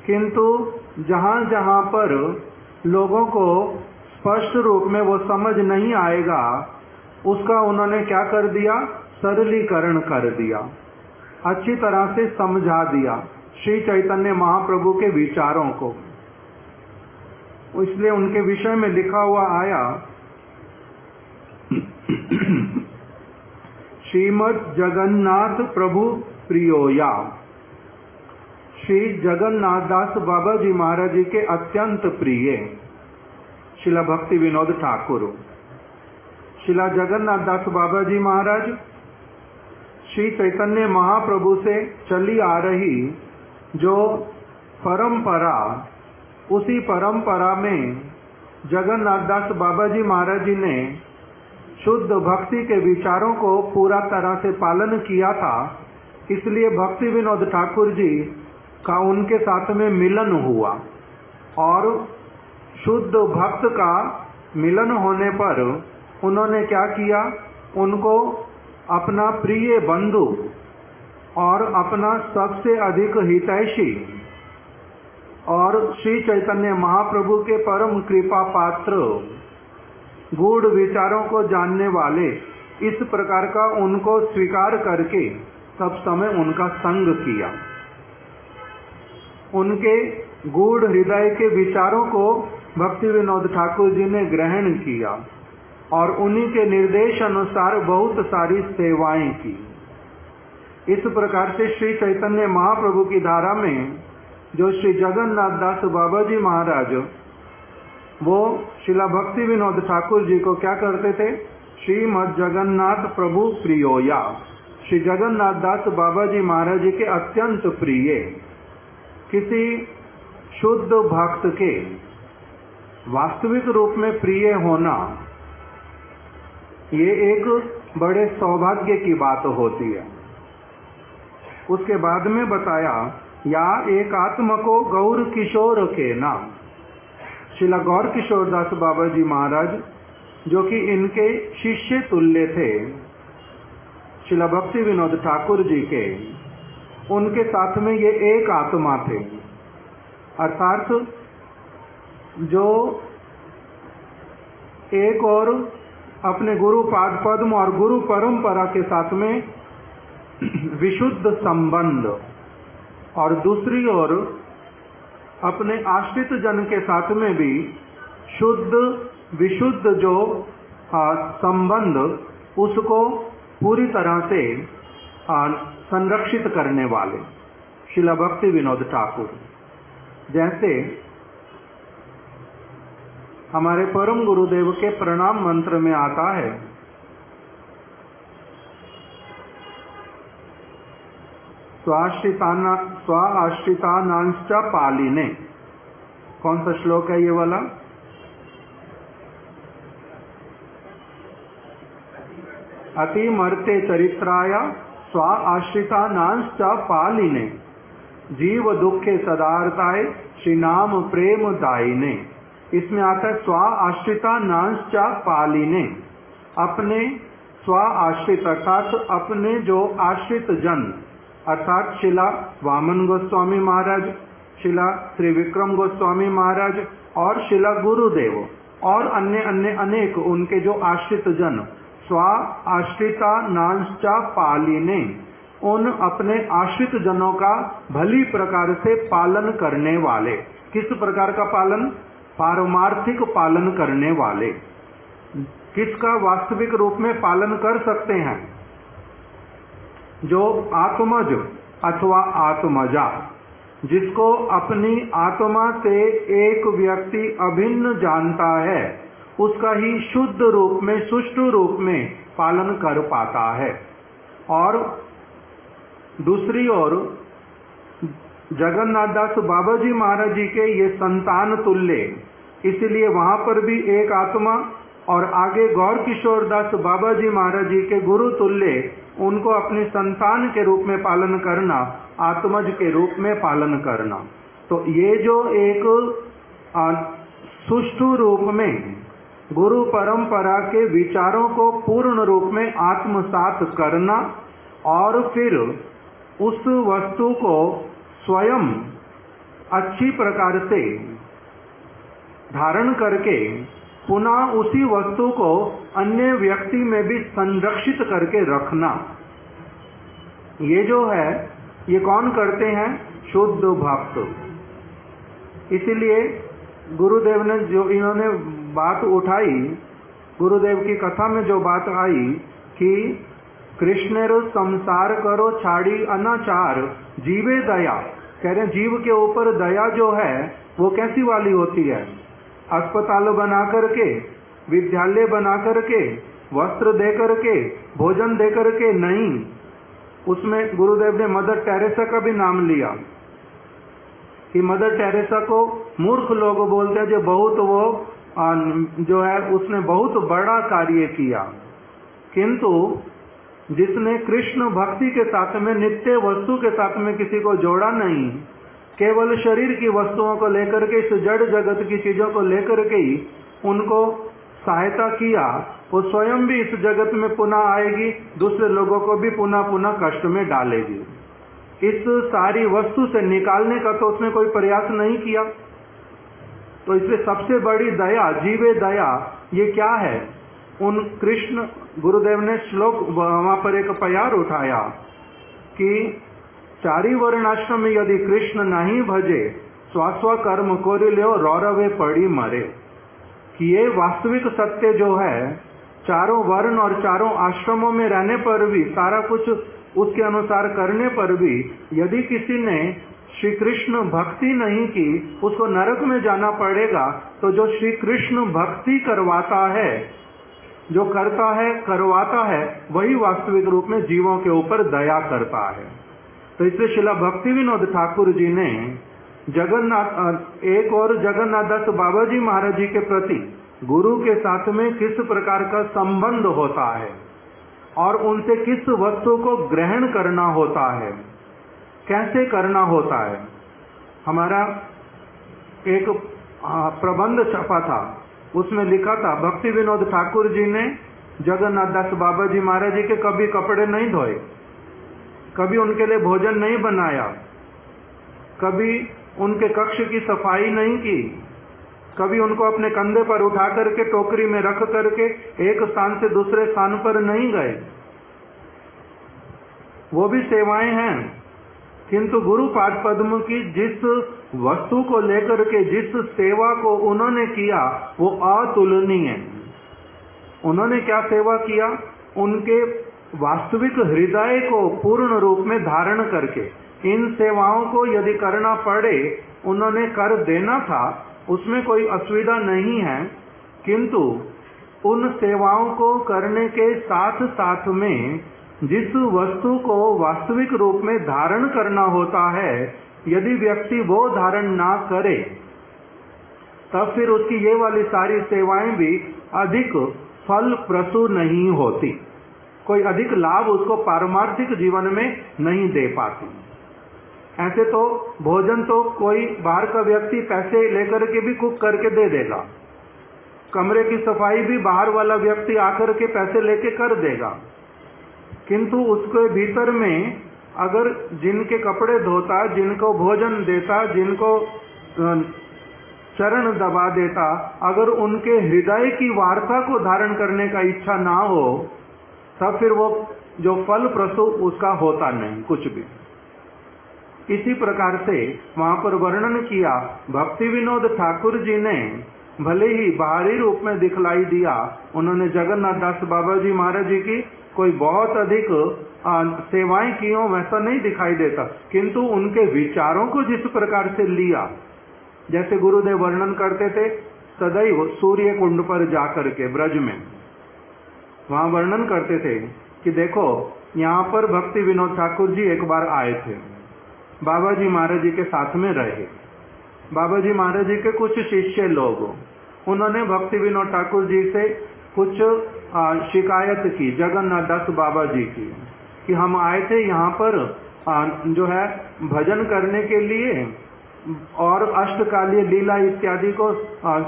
किंतु जहाँ जहाँ पर लोगों को स्पष्ट रूप में वो समझ नहीं आएगा, उसका उन्होंने क्या कर दिया, सरलीकरण कर दिया, अच्छी तरह से समझा दिया श्री चैतन्य महाप्रभु के विचारों को। इसलिए उनके विषय में लिखा हुआ आया, श्रीमद् जगन्नाथ प्रभु प्रियोया, श्री जगन्नाथ दास बाबा जी महाराज जी के अत्यंत प्रिय शिला भक्ति विनोद ठाकुर। शिला जगन्नाथ दास बाबा जी महाराज श्री चैतन्य महाप्रभु से चली आ रही जो परंपरा, उसी परंपरा में जगन्नाथ दास बाबा जी महाराज जी ने शुद्ध भक्ति के विचारों को पूरा तरह से पालन किया था। इसलिए भक्ति विनोद ठाकुर जी का उनके साथ में मिलन हुआ, और शुद्ध भक्त का मिलन होने पर उन्होंने क्या किया, उनको अपना प्रिय बंधु और अपना सबसे अधिक हितैषी और श्री चैतन्य महाप्रभु के परम कृपा पात्र, गूढ़ विचारों को जानने वाले, इस प्रकार का उनको स्वीकार करके सब समय उनका संग किया। उनके गूढ़ हृदय के विचारों को भक्ति विनोद ठाकुर जी ने ग्रहण किया और उन्हीं के निर्देश अनुसार बहुत सारी सेवाएं की। इस प्रकार से श्री चैतन्य महाप्रभु की धारा में जो श्री जगन्नाथ दास बाबा जी महाराज, वो शिला भक्ति विनोद ठाकुर जी को क्या करते थे, श्रीमद् जगन्नाथ प्रभु प्रियोया, श्री जगन्नाथ दास बाबा जी महाराज जी के अत्यंत प्रिय। किसी शुद्ध भक्त के वास्तविक रूप में प्रिय होना, ये एक बड़े सौभाग्य की बात होती है। उसके बाद में बताया, या एक आत्मा को गौर किशोर के नाम, शिला गौर किशोर दास बाबा जी महाराज जो कि इनके शिष्य तुल्य थे, शिला भक्ति विनोद ठाकुर जी के, उनके साथ में ये एक आत्मा थे। अर्थात जो एक और अपने गुरु पाद पद्म और गुरु परंपरा के साथ में विशुद्ध संबंध, और दूसरी ओर अपने आश्रित जन के साथ में भी शुद्ध विशुद्ध जो संबंध, उसको पूरी तरह से संरक्षित करने वाले शिला भक्ति विनोद ठाकुर। जैसे हमारे परम गुरुदेव के प्रणाम मंत्र में आता है, स्वाश्रितानांश्च पालिने। कौन सा श्लोक है ये वाला? अतिमर्ते चरित्राय स्वा आश्रितानांश्च पालिने, जीव दुखे सदार्ताय श्री नाम प्रेम दायिने। इसमें आता है स्वा आश्रितानांश्च पालिने, अपने स्व आश्रित अर्थात अपने जो आश्रित जन, अर्थात शिला वामन गोस्वामी महाराज, शिला त्रिविक्रम गोस्वामी महाराज और शिला गुरुदेव और अन्य अन्य अनेक उनके जो आश्रित जन, स्व आश्रिता नांश्च पालिने, उन अपने आश्रित जनों का भली प्रकार से पालन करने वाले। किस प्रकार का पालन? पारमार्थिक पालन करने वाले। किसका वास्तविक रूप में पालन कर सकते हैं? जो आत्मज अथवा आत्मजा, जिसको अपनी आत्मा से एक व्यक्ति अभिन्न जानता है, उसका ही शुद्ध रूप में सुष्ठु रूप में पालन कर पाता है। और दूसरी ओर जगन्नाथ दास बाबा जी महाराज जी के ये संतान तुल्य, इसलिए वहां पर भी एक आत्मा, और आगे गौर किशोर दास बाबा जी महाराज जी के गुरु तुल्य, उनको अपने संतान के रूप में पालन करना, आत्मज के रूप में पालन करना। तो ये जो एक सुष्ठु रूप में गुरु परंपरा के विचारों को पूर्ण रूप में आत्मसात करना और फिर उस वस्तु को स्वयं अच्छी प्रकार से धारण करके पुनः उसी वस्तु को अन्य व्यक्ति में भी संरक्षित करके रखना, ये जो है ये कौन करते हैं? शुद्ध भक्त। इसीलिए गुरुदेव ने जो इन्होंने बात उठाई, गुरुदेव की कथा में जो बात आई कि कृष्णेर संसार करो छाड़ी अनाचार जीवे दया, कह रहे जीव के ऊपर दया जो है वो कैसी वाली होती है? अस्पताल बना करके, विद्यालय बना करके, वस्त्र दे करके, भोजन दे करके नहीं। उसमें गुरुदेव ने मदर टेरेसा का भी नाम लिया कि मदर टेरेसा को मूर्ख लोग बोलते हैं, जो बहुत वो जो है उसने बहुत बड़ा कार्य किया, किंतु जिसने कृष्ण भक्ति के साथ में नित्य वस्तु के साथ में किसी को जोड़ा नहीं, केवल शरीर की वस्तुओं को लेकर के, इस जड़ जगत की चीजों को लेकर के ही उनको सहायता किया, वो स्वयं भी इस जगत में पुनः आएगी, दूसरे लोगों को भी पुनः पुनः कष्ट में डालेगी। इस सारी वस्तु से निकालने का तो उसने कोई प्रयास नहीं किया। तो इसलिए सबसे बड़ी दया, जीवे दया, ये क्या है? उन कृष्ण, गुरुदेव ने श्लोक वहां पर एक प्यार उठाया कि चारी वर्णाश्रम में यदि कृष्ण नहीं भजे, स्वास्व कर्म कोरि ल्यो रौरवे पड़ी मरे। कि ये वास्तविक सत्य जो है, चारों वर्ण और चारों आश्रमों में रहने पर भी, सारा कुछ उसके अनुसार करने पर भी, यदि किसी ने श्री कृष्ण भक्ति नहीं की, उसको नरक में जाना पड़ेगा। तो जो श्री कृष्ण भक्ति करवाता है, जो करता है, करवाता है, वही वास्तविक रूप में जीवों के ऊपर दया करता है। तो इसलिए शिला भक्ति विनोद ठाकुर जी ने जगन्नाथ, एक और जगन्नाथ दास बाबा जी महाराज जी के प्रति गुरु के साथ में किस प्रकार का संबंध होता है और उनसे किस वस्तु को ग्रहण करना होता है, कैसे करना होता है। हमारा एक प्रबंध छपा था, उसमें लिखा था भक्ति विनोद ठाकुर जी ने जगन्नाथ दास बाबा जी महाराज जी के कभी कपड़े नहीं धोए, कभी उनके लिए भोजन नहीं बनाया, कभी उनके कक्ष की सफाई नहीं की, कभी उनको अपने कंधे पर उठा करके टोकरी में रख करके एक स्थान से दूसरे स्थान पर नहीं गए। वो भी सेवाएं हैं, किंतु गुरु पाद पद्म की जिस वस्तु को लेकर के जिस सेवा को उन्होंने किया वो अतुलनीय है। उन्होंने क्या सेवा किया? उनके वास्तविक हृदय को पूर्ण रूप में धारण करके इन सेवाओं को यदि करना पड़े, उन्होंने कर देना था, उसमें कोई असुविधा नहीं है, किंतु उन सेवाओं को करने के साथ साथ में जिस वस्तु को वास्तविक रूप में धारण करना होता है, यदि व्यक्ति वो धारण ना करे, तब फिर उसकी ये वाली सारी सेवाएं भी अधिक फलप्रसू नहीं होती, कोई अधिक लाभ उसको पारमार्थिक जीवन में नहीं दे पाती। ऐसे तो भोजन तो कोई बाहर का व्यक्ति पैसे लेकर के भी कुक करके दे देगा, कमरे की सफाई भी बाहर वाला व्यक्ति आकर के पैसे लेके कर देगा, किंतु उसके भीतर में अगर जिनके कपड़े धोता, जिनको भोजन देता, जिनको चरण दबा देता, अगर उनके हृदय की वार्ता को धारण करने का इच्छा ना हो, तब फिर वो जो फल प्रसू उसका होता नहीं कुछ भी। इसी प्रकार से वहां पर वर्णन किया भक्ति विनोद ठाकुर जी ने, भले ही बाहरी रूप में दिखलाई दिया, उन्होंने जगन्नाथ दास बाबा जी महाराज जी की कोई बहुत अधिक सेवाएं की हो वैसा नहीं दिखाई देता, किंतु उनके विचारों को जिस प्रकार से लिया, जैसे गुरुदेव वर्णन करते थे सदैव सूर्य कुंड पर जाकर के ब्रज में, वहां वर्णन करते थे कि देखो यहाँ पर भक्ति विनोद ठाकुर जी एक बार आए थे, बाबा जी महाराज जी के साथ में रहे। बाबा जी महाराज जी के कुछ शिष्य लोग, उन्होंने भक्ति विनोद ठाकुर जी से कुछ शिकायत की जगन्नाथ दास बाबा जी की, कि हम आए थे यहाँ पर जो है भजन करने के लिए और अष्टकालीय लीला इत्यादि को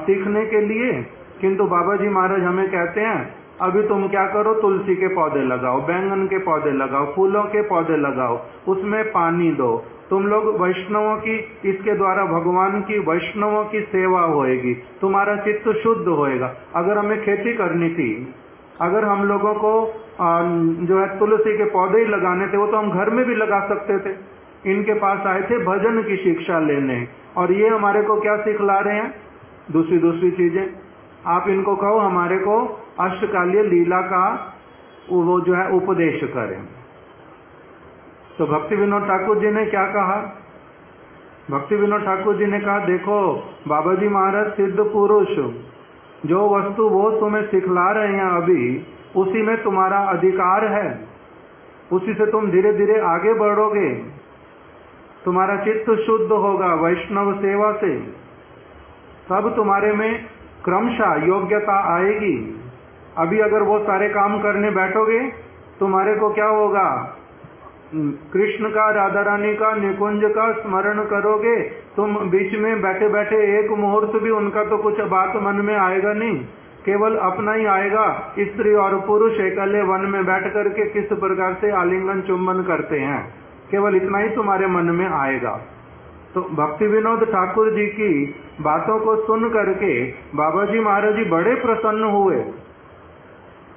सीखने के लिए, किंतु बाबा जी महाराज हमें कहते हैं अभी तुम क्या करो, तुलसी के पौधे लगाओ, बैंगन के पौधे लगाओ, फूलों के पौधे लगाओ, उसमें पानी दो, तुम लोग वैष्णवों की, इसके द्वारा भगवान की, वैष्णवों की सेवा होएगी, तुम्हारा चित्त शुद्ध होएगा। अगर हमें खेती करनी थी, अगर हम लोगों को जो है तुलसी के पौधे ही लगाने थे, वो तो हम घर में भी लगा सकते थे। इनके पास आए थे भजन की शिक्षा लेने, और ये हमारे को क्या सिखला रहे हैं, दूसरी चीजें। आप इनको कहो हमारे को अष्टकालीय लीला का वो जो है उपदेश करें। तो भक्ति विनोद ठाकुर जी ने क्या कहा, भक्ति विनोद ठाकुर जी ने कहा देखो बाबा जी महाराज सिद्ध पुरुष, जो वस्तु वो तुम्हें सिखला रहे हैं अभी, उसी में तुम्हारा अधिकार है, उसी से तुम धीरे धीरे आगे बढ़ोगे, तुम्हारा चित्त शुद्ध होगा वैष्णव सेवा से, तब तुम्हारे में क्रमशः योग्यता आएगी। अभी अगर वो सारे काम करने बैठोगे, तुम्हारे को क्या होगा, कृष्ण का, राधा रानी का, निकुंज का स्मरण करोगे, तुम बीच में बैठे बैठे एक मुहूर्त भी उनका तो कुछ बात मन में आएगा नहीं, केवल अपना ही आएगा। स्त्री और पुरुष एकले वन में बैठ करके किस प्रकार से आलिंगन चुंबन करते हैं, केवल इतना ही तुम्हारे मन में आएगा। तो भक्ति विनोद ठाकुर जी की बातों को सुन करके बाबा जी महाराज जी बड़े प्रसन्न हुए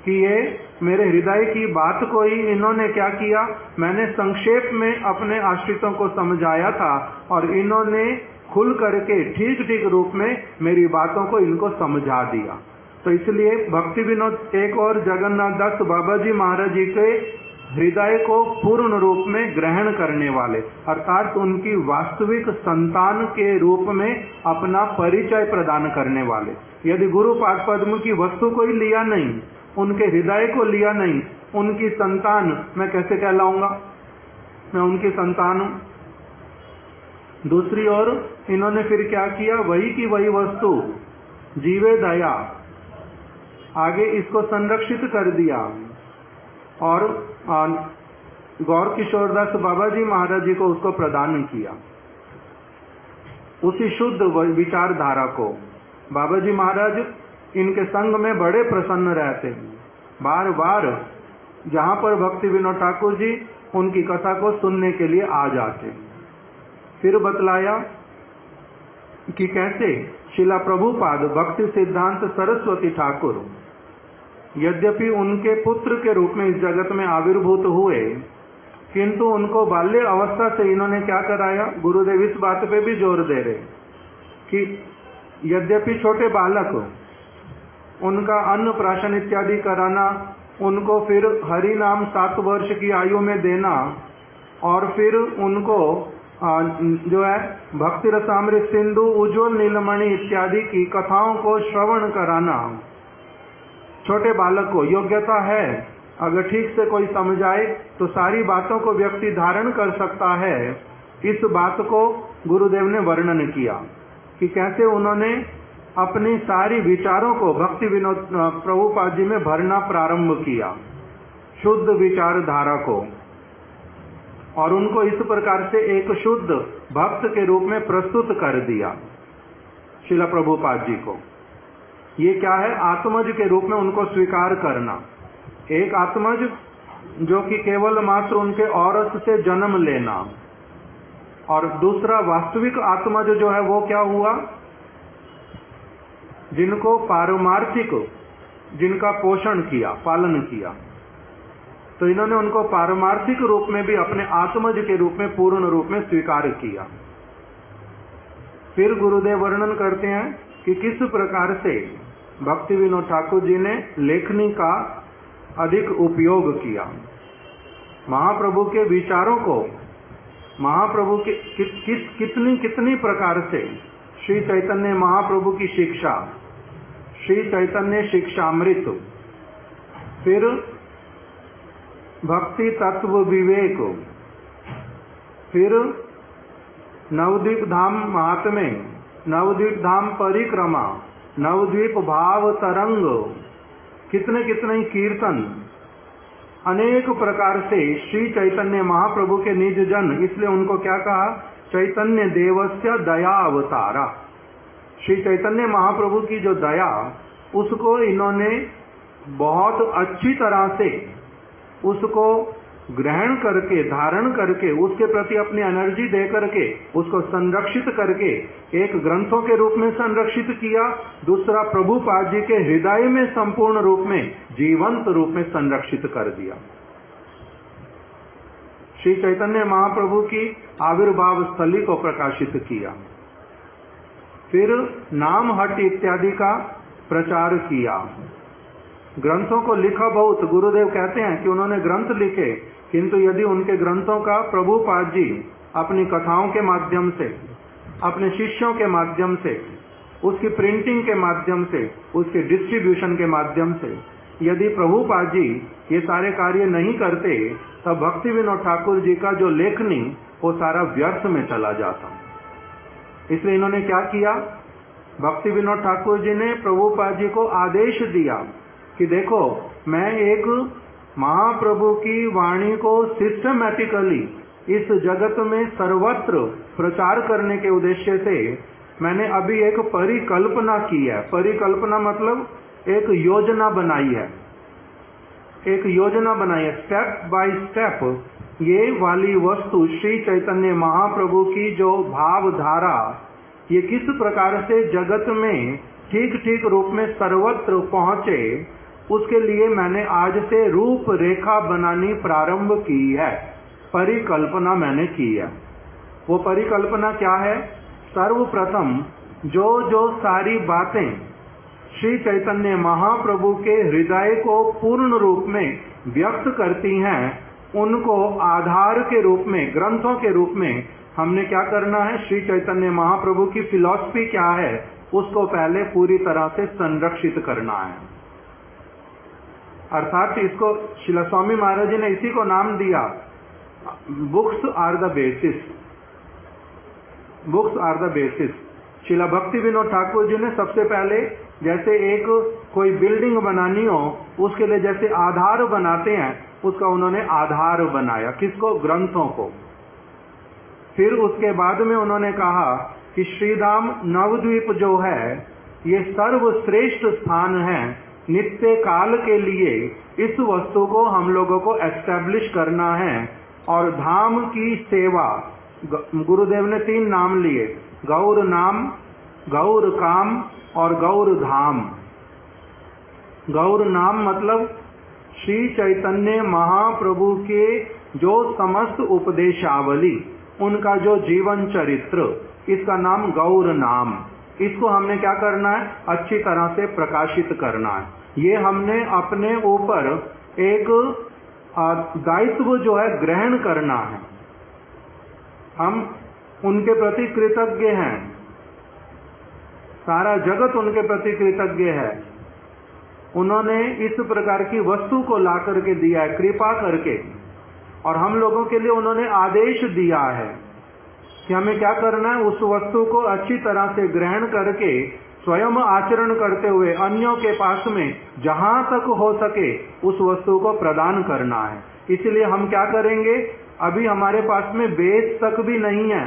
कि ये मेरे हृदय की बात को ही इन्होंने क्या किया, मैंने संक्षेप में अपने आश्रितों को समझाया था और इन्होंने खुल करके ठीक ठीक रूप में मेरी बातों को इनको समझा दिया। तो इसलिए भक्ति विनोद एक और जगन्नाथ दास बाबा जी महाराज जी के हृदय को पूर्ण रूप में ग्रहण करने वाले, अर्थात उनकी वास्तविक संतान के रूप में अपना परिचय प्रदान करने वाले। यदि गुरु पाद पद्म की वस्तु को ही लिया नहीं, उनके हृदय को लिया नहीं, उनकी संतान मैं कैसे कहलाऊंगा, मैं उनकी संतान हूं। दूसरी ओर इन्होंने फिर क्या किया, वही की वही वस्तु जीवे दया, आगे इसको संरक्षित कर दिया और गौर किशोरदास बाबा जी महाराज जी को उसको प्रदान किया। उसी शुद्ध विचारधारा को बाबा जी महाराज इनके संग में बड़े प्रसन्न रहते हैं, बार बार जहां पर भक्ति विनोद ठाकुर जी उनकी कथा को सुनने के लिए आ जाते। फिर बतलाया कि कैसे शिला प्रभुपाद भक्ति सिद्धांत सरस्वती ठाकुर यद्यपि उनके पुत्र के रूप में इस जगत में आविर्भूत हुए, किंतु उनको बाल्य अवस्था से इन्होंने क्या कराया, गुरुदेव इस बात पे भी जोर दे रहे कि यद्यपि छोटे बालक, उनका अन्न प्राशन इत्यादि कराना, उनको फिर हरि नाम 7 वर्ष की आयु में देना और फिर उनको जो है भक्ति रसामृत सिंधु, उज्ज्वल नीलमणि इत्यादि की कथाओं को श्रवण कराना, छोटे बालक को योग्यता है, अगर ठीक से कोई समझाए तो सारी बातों को व्यक्ति धारण कर सकता है। इस बात को गुरुदेव ने वर्णन किया कि कैसे उन्होंने अपनी सारी विचारों को भक्ति विनोद प्रभुपाद जी में भरना प्रारंभ किया, शुद्ध विचारधारा को, और उनको इस प्रकार से एक शुद्ध भक्त के रूप में प्रस्तुत कर दिया शिला प्रभुपाद जी को। ये क्या है, आत्मज के रूप में उनको स्वीकार करना। एक आत्मज जो कि केवल मात्र उनके औरत से जन्म लेना, और दूसरा वास्तविक आत्मज जो है वो क्या हुआ, जिनको पारमार्थिक, जिनका पोषण किया, पालन किया। तो इन्होंने उनको पारमार्थिक रूप में भी अपने आत्मज के रूप में पूर्ण रूप में स्वीकार किया। फिर गुरुदेव वर्णन करते हैं कि किस प्रकार से भक्ति विनोद ठाकुर जी ने लेखनी का अधिक उपयोग किया, महाप्रभु के विचारों को, महाप्रभु के कितनी प्रकार से श्री चैतन्य महाप्रभु की शिक्षा, श्री चैतन्य शिक्षामृत, फिर भक्ति तत्व विवेक, फिर नवद्वीप धाम महात्म्य, नवद्वीप धाम परिक्रमा, नवद्वीप भाव तरंग, कितने कितने कीर्तन, अनेक प्रकार से श्री चैतन्य महाप्रभु के निज जन, इसलिए उनको क्या कहा, चैतन्य देवस्य दया अवतारा। श्री चैतन्य महाप्रभु की जो दया उसको इन्होंने बहुत अच्छी तरह से उसको ग्रहण करके, धारण करके, उसके प्रति अपनी एनर्जी दे करके, उसको संरक्षित करके, एक ग्रंथों के रूप में संरक्षित किया, दूसरा प्रभुपाद जी के हृदय में संपूर्ण रूप में, जीवंत रूप में संरक्षित कर दिया। श्री चैतन्य महाप्रभु की आविर्भाव स्थली को प्रकाशित किया, फिर नाम हट इत्यादि का प्रचार किया, ग्रंथों को लिखा बहुत। गुरुदेव कहते हैं कि उन्होंने ग्रंथ लिखे, किंतु यदि उनके ग्रंथों का प्रभुपाद जी अपनी कथाओं के माध्यम से, अपने शिष्यों के माध्यम से, उसकी प्रिंटिंग के माध्यम से, उसके डिस्ट्रीब्यूशन के माध्यम से, यदि प्रभुपाद जी ये सारे कार्य नहीं करते, तब भक्ति विनोद ठाकुर जी का जो लेखनी वो सारा व्यर्थ में चला जाता। इसलिए इन्होंने क्या किया, भक्ति विनोद ठाकुर जी ने प्रभुपाद जी को आदेश दिया कि देखो, मैं एक महाप्रभु की वाणी को सिस्टमैटिकली इस जगत में सर्वत्र प्रचार करने के उद्देश्य से मैंने अभी एक परिकल्पना की है। परिकल्पना मतलब एक योजना बनाई है, एक योजना बनाई है, स्टेप बाय स्टेप ये वाली वस्तु श्री चैतन्य महाप्रभु की जो भावधारा, ये किस प्रकार से जगत में ठीक ठीक रूप में सर्वत्र पहुंचे, उसके लिए मैंने आज से रूप रेखा बनानी प्रारंभ की है, परिकल्पना मैंने की है। वो परिकल्पना क्या है? सर्वप्रथम जो जो सारी बातें श्री चैतन्य महाप्रभु के हृदय को पूर्ण रूप में व्यक्त करती हैं, उनको आधार के रूप में, ग्रंथों के रूप में हमने क्या करना है, श्री चैतन्य महाप्रभु की फिलॉसफी क्या है उसको पहले पूरी तरह से संरक्षित करना है। अर्थात इसको शिला स्वामी महाराज जी ने इसी को नाम दिया, books are the basis, books are the basis. शिला भक्ति विनोद ठाकुर जी ने सबसे पहले जैसे एक कोई बिल्डिंग बनानी हो, उसके लिए जैसे आधार बनाते हैं, उसका उन्होंने आधार बनाया, किसको? ग्रंथों को। फिर उसके बाद में उन्होंने कहा कि श्रीधाम नवद्वीप जो है ये सर्वश्रेष्ठ स्थान है, नित्य काल के लिए इस वस्तु को हम लोगों को एस्टैब्लिश करना है। और धाम की सेवा, गुरुदेव ने 3 नाम लिए, गौर नाम, गौर काम और गौर धाम। गौर नाम मतलब श्री चैतन्य महाप्रभु के जो समस्त उपदेशावली, उनका जो जीवन चरित्र, इसका नाम गौर नाम। इसको हमने क्या करना है? अच्छी तरह से प्रकाशित करना है। ये हमने अपने ऊपर एक दायित्व जो है ग्रहण करना है। हम उनके प्रति कृतज्ञ हैं, सारा जगत उनके प्रति कृतज्ञ है। उन्होंने इस प्रकार की वस्तु को ला करके दिया है, कृपा करके, और हम लोगों के लिए उन्होंने आदेश दिया है कि हमें क्या करना है, उस वस्तु को अच्छी तरह से ग्रहण करके स्वयं आचरण करते हुए अन्यों के पास में जहां तक हो सके उस वस्तु को प्रदान करना है। इसलिए हम क्या करेंगे, अभी हमारे पास में बेस तक भी नहीं है,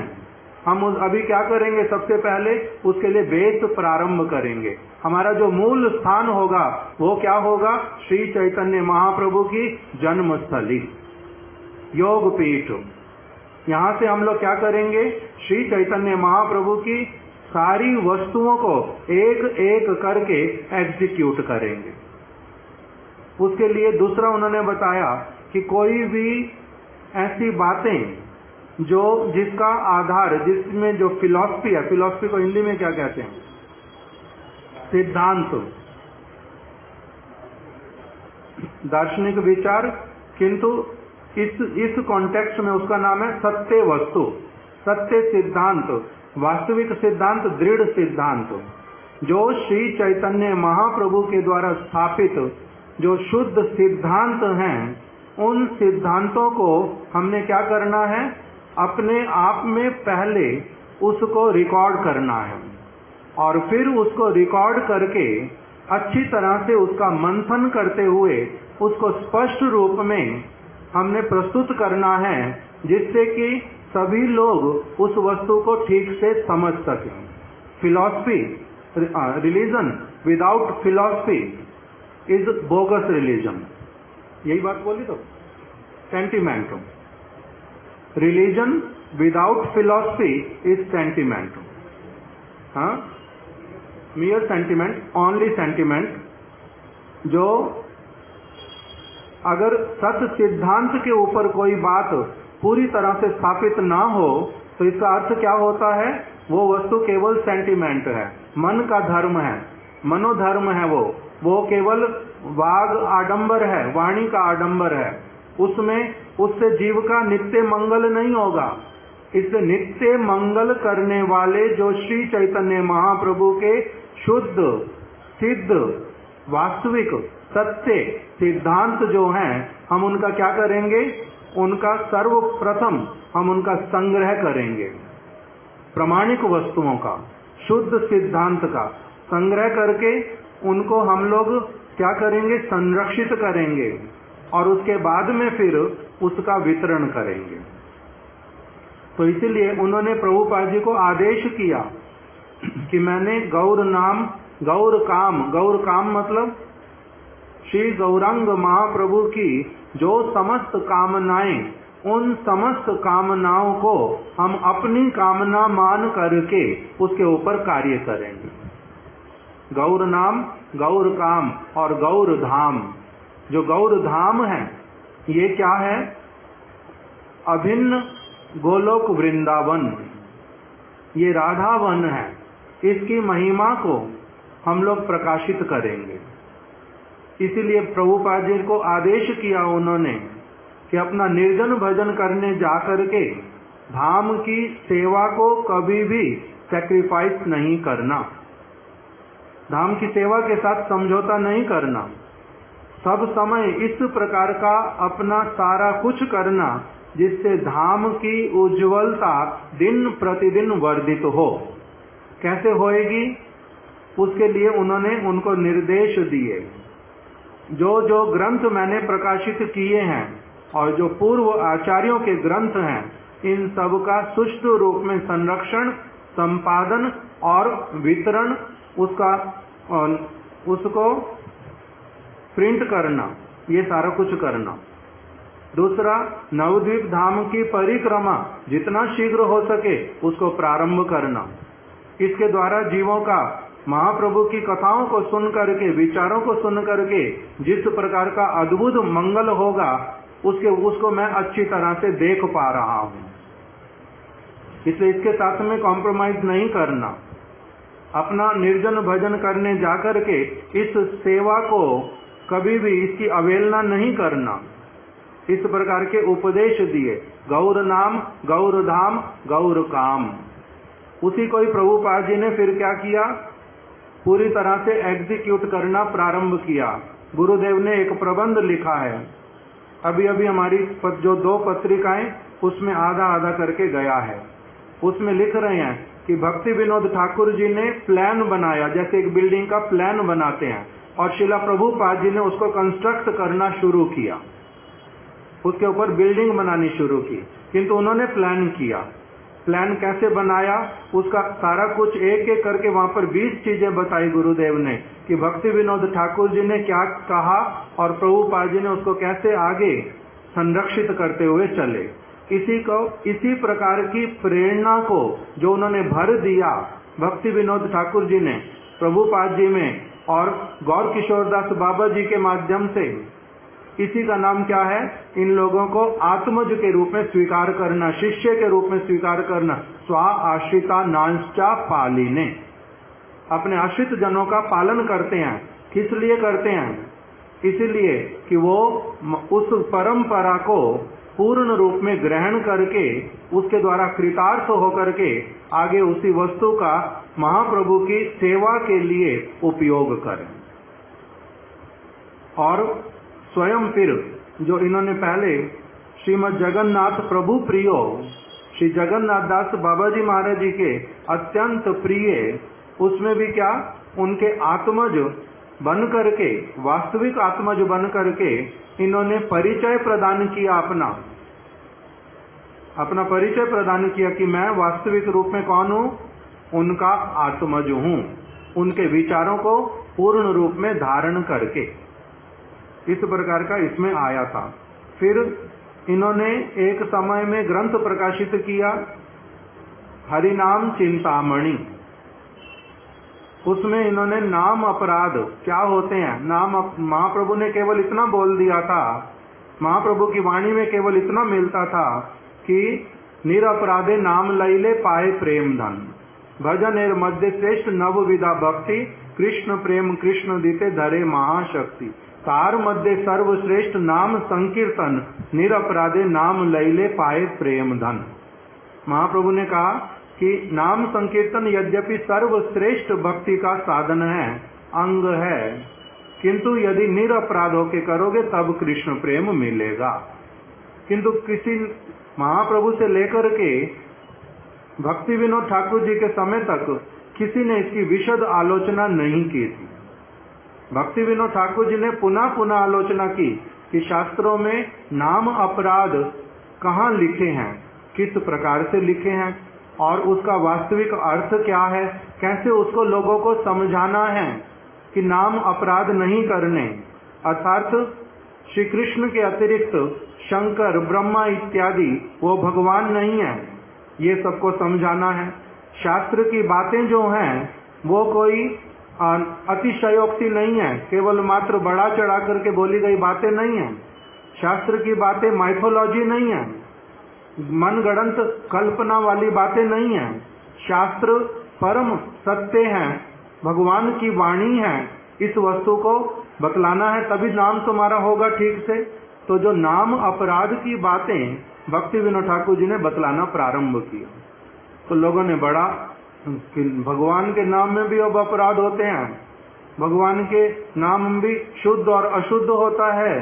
हम अभी क्या करेंगे, सबसे पहले उसके लिए बेस प्रारंभ करेंगे। हमारा जो मूल स्थान होगा वो क्या होगा? श्री चैतन्य महाप्रभु की जन्मस्थली, योगपीठ। यहाँ से हम लोग क्या करेंगे, श्री चैतन्य महाप्रभु की सारी वस्तुओं को एक एक करके एग्जीक्यूट करेंगे। उसके लिए दूसरा उन्होंने बताया कि कोई भी ऐसी बातें जो जिसका आधार, जिसमें जो फिलॉसफी है, फिलॉसफी को हिंदी में क्या कहते हैं? सिद्धांत, दार्शनिक विचार, किंतु इस कॉन्टेक्स्ट में उसका नाम है सत्य वस्तु, सत्य सिद्धांत, वास्तविक सिद्धांत, दृढ़ सिद्धांत। जो श्री चैतन्य महाप्रभु के द्वारा स्थापित जो शुद्ध सिद्धांत हैं, उन सिद्धांतों को हमने क्या करना है, अपने आप में पहले उसको रिकॉर्ड करना है, और फिर उसको रिकॉर्ड करके अच्छी तरह से उसका मंथन करते हुए उसको स्पष्ट रूप में हमने प्रस्तुत करना है, जिससे कि सभी लोग उस वस्तु को ठीक से समझ सकें। Philosophy, religion without philosophy is bogus religion. यही बात बोली तो, सेंटिमेंटम। Religion without philosophy is sentiment. हाँ, मियर सेंटिमेंट, ओनली सेंटिमेंट। जो अगर सत्य सिद्धांत के ऊपर कोई बात पूरी तरह से स्थापित ना हो तो इसका अर्थ क्या होता है? वो वस्तु केवल सेंटिमेंट है, मन का धर्म है, मनोधर्म है। वो केवल वाग आडंबर है, वाणी का आडंबर है। उससे जीव का नित्य मंगल नहीं होगा। इस नित्य मंगल करने वाले जो श्री चैतन्य महाप्रभु के शुद्ध सिद्ध वास्तविक सत्य सिद्धांत जो हैं, हम उनका क्या करेंगे? उनका सर्वप्रथम हम उनका संग्रह करेंगे। प्रामाणिक वस्तुओं का, शुद्ध सिद्धांत का संग्रह करके उनको हम लोग क्या करेंगे? संरक्षित करेंगे और उसके बाद में फिर उसका वितरण करेंगे। तो इसीलिए उन्होंने प्रभुपाद जी को आदेश किया कि मैंने गौर नाम, गौर काम मतलब श्री गौरांग महाप्रभु की जो समस्त कामनाएं, उन समस्त कामनाओं को हम अपनी कामना मान करके उसके ऊपर कार्य करेंगे। गौर नाम, गौर काम और गौर धाम। जो गौर धाम है ये क्या है? अभिन्न गोलोक वृंदावन, ये राधा वन है। इसकी महिमा को हम लोग प्रकाशित करेंगे। इसीलिए प्रभुपाद जी को आदेश किया उन्होंने कि अपना निर्जन भजन करने जाकर के धाम की सेवा को कभी भी सैक्रिफाइस नहीं करना, धाम की सेवा के साथ समझौता नहीं करना। सब समय इस प्रकार का अपना सारा कुछ करना जिससे धाम की उज्ज्वलता दिन प्रतिदिन वर्धित हो। कैसे होएगी? उसके लिए उन्होंने उनको निर्देश दिए। जो जो ग्रंथ मैंने प्रकाशित किए हैं और जो पूर्व आचार्यों के ग्रंथ हैं, इन सब का सुष्ठु रूप में संरक्षण, संपादन और वितरण, उसको प्रिंट करना, ये सारा कुछ करना। दूसरा, नवद्वीप धाम की परिक्रमा जितना शीघ्र हो सके उसको प्रारंभ करना। इसके द्वारा जीवों का महाप्रभु की कथाओं को सुन करके, विचारों को सुन करके जिस प्रकार का अद्भुत मंगल होगा उसको मैं अच्छी तरह से देख पा रहा हूं। इसलिए इसके साथ में कॉम्प्रोमाइज नहीं करना। अपना निर्जन भजन करने जाकर के इस सेवा को कभी भी इसकी अवहेलना नहीं करना। इस प्रकार के उपदेश दिए। गौर नाम, गौर धाम, गौर काम। उसी को ही प्रभुपाद जी ने फिर क्या किया? पूरी तरह से एग्जीक्यूट करना प्रारंभ किया। गुरुदेव ने एक प्रबंध लिखा है, अभी अभी हमारी जो 2 पत्रिकाएं उसमें आधा आधा करके गया है। उसमें लिख रहे हैं कि भक्ति विनोद ठाकुर जी ने प्लान बनाया, जैसे एक बिल्डिंग का प्लान बनाते हैं, और शिला प्रभुपाद जी ने उसको कंस्ट्रक्ट करना शुरू किया, उसके ऊपर बिल्डिंग बनानी शुरू की। किंतु उन्होंने प्लान किया। प्लान कैसे बनाया उसका सारा कुछ एक एक करके वहां पर 20 चीजें बताई गुरुदेव ने कि भक्ति विनोद ठाकुर जी ने क्या कहा और प्रभुपाद जी ने उसको कैसे आगे संरक्षित करते हुए चले। इसी प्रकार की प्रेरणा को जो उन्होंने भर दिया भक्ति विनोद ठाकुर जी ने प्रभुपाद जी में और गौर किशोरदास बाबा जी के माध्यम से, इसी का नाम क्या है? इन लोगों को आत्मज के रूप में स्वीकार करना, शिष्य के रूप में स्वीकार करना। स्वा आश्रिता नांश्चा पालिने, अपने आश्रित जनों का पालन करते हैं। किस लिए करते हैं? इसलिए कि वो उस परंपरा को पूर्ण रूप में ग्रहण करके उसके द्वारा कृतार्थ होकर के आगे उसी वस्तु का महाप्रभु की सेवा के लिए उपयोग करें। और स्वयं फिर जो इन्होंने पहले श्रीमद् जगन्नाथ प्रभु प्रियो श्री जगन्नाथ दास बाबा जी महाराज जी के अत्यंत प्रिय, उसमें भी क्या उनके आत्मज बन करके, वास्तविक आत्मज बन करके इन्होंने परिचय प्रदान किया, अपना परिचय प्रदान किया कि मैं वास्तविक रूप में कौन हूं? उनका आत्मज हूं। उनके विचारों को पूर्ण रूप में धारण करके। इस प्रकार का इसमें आया था। फिर इन्होंने एक समय में ग्रंथ प्रकाशित किया, हरिनाम चिंतामणि। उसमें इन्होंने नाम अपराध क्या होते हैं, महाप्रभु ने केवल इतना बोल दिया था, महाप्रभु की वाणी में केवल इतना मिलता था कि निरपराधे नाम लैले पाए प्रेम धन, भजन एर मध्य श्रेष्ठ नव विधा भक्ति, कृष्ण प्रेम कृष्ण दीते धरे महाशक्ति, तार मध्य सर्वश्रेष्ठ नाम संकीर्तन, निरपराधे नाम लैले पाए प्रेम धन। महाप्रभु ने कहा कि नाम संकीर्तन यद्यपि सर्वश्रेष्ठ भक्ति का साधन है, अंग है, किंतु यदि निरपराध होके करोगे तब कृष्ण प्रेम मिलेगा। किंतु किसी महाप्रभु से लेकर के भक्ति विनोद ठाकुर जी के समय तक किसी ने इसकी विशद आलोचना नहीं की थी। भक्ति विनोद ठाकुर जी ने पुनः पुनः आलोचना की कि शास्त्रों में नाम अपराध कहाँ लिखे हैं, किस प्रकार से लिखे हैं और उसका वास्तविक अर्थ क्या है, कैसे उसको लोगों को समझाना है कि नाम अपराध नहीं करने, अर्थात श्री कृष्ण के अतिरिक्त शंकर ब्रह्मा इत्यादि वो भगवान नहीं है, ये सबको समझाना है। शास्त्र की बातें जो हैं वो कोई अतिशयोक्ति नहीं है, केवल मात्र बड़ा चढ़ा करके बोली गई बातें नहीं है। शास्त्र की बातें माइथोलॉजी नहीं है, मनगढ़ंत कल्पना वाली बातें नहीं है। शास्त्र परम सत्य हैं, भगवान की वाणी है। इस वस्तु को बतलाना है तभी नाम तुम्हारा होगा ठीक से। तो जो नाम अपराध की बातें भक्ति विनोद ठाकुर जी ने बतलाना प्रारंभ किया, तो लोगों ने बड़ा कि भगवान के नाम में भी अब अपराध होते हैं, भगवान के नाम भी शुद्ध और अशुद्ध होता है।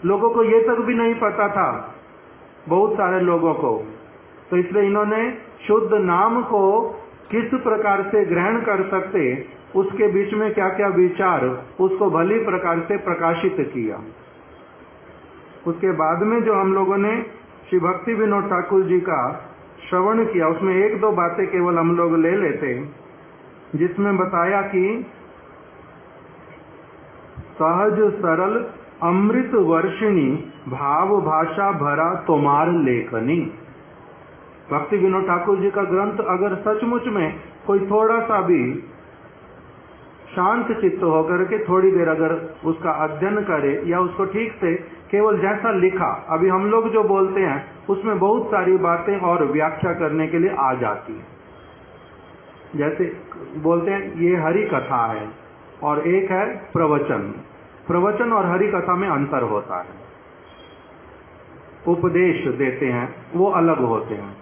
लोगों को ये तक भी नहीं पता था, बहुत सारे लोगों को। तो इसलिए इन्होंने शुद्ध नाम को किस प्रकार से ग्रहण कर सकते, उसके बीच में क्या क्या विचार, उसको भली प्रकार से प्रकाशित किया। उसके बाद में जो हम लोगों ने श्री भक्ति विनोद ठाकुर जी का श्रवण किया, उसमें एक दो बातें केवल हम लोग ले लेते, जिसमें बताया कि सहज सरल अमृत वर्षिणी, भाव भाषा भरा तोमार लेखनी। भक्ति विनोद ठाकुर जी का ग्रंथ अगर सचमुच में कोई थोड़ा सा भी शांत चित्त होकर के थोड़ी देर अगर उसका अध्ययन करे या उसको ठीक से केवल जैसा लिखा, अभी हम लोग जो बोलते हैं उसमें बहुत सारी बातें और व्याख्या करने के लिए आ जाती है। जैसे बोलते हैं ये हरि कथा है और एक है प्रवचन। प्रवचन और हरि कथा में अंतर होता है। उपदेश देते हैं वो अलग होते हैं।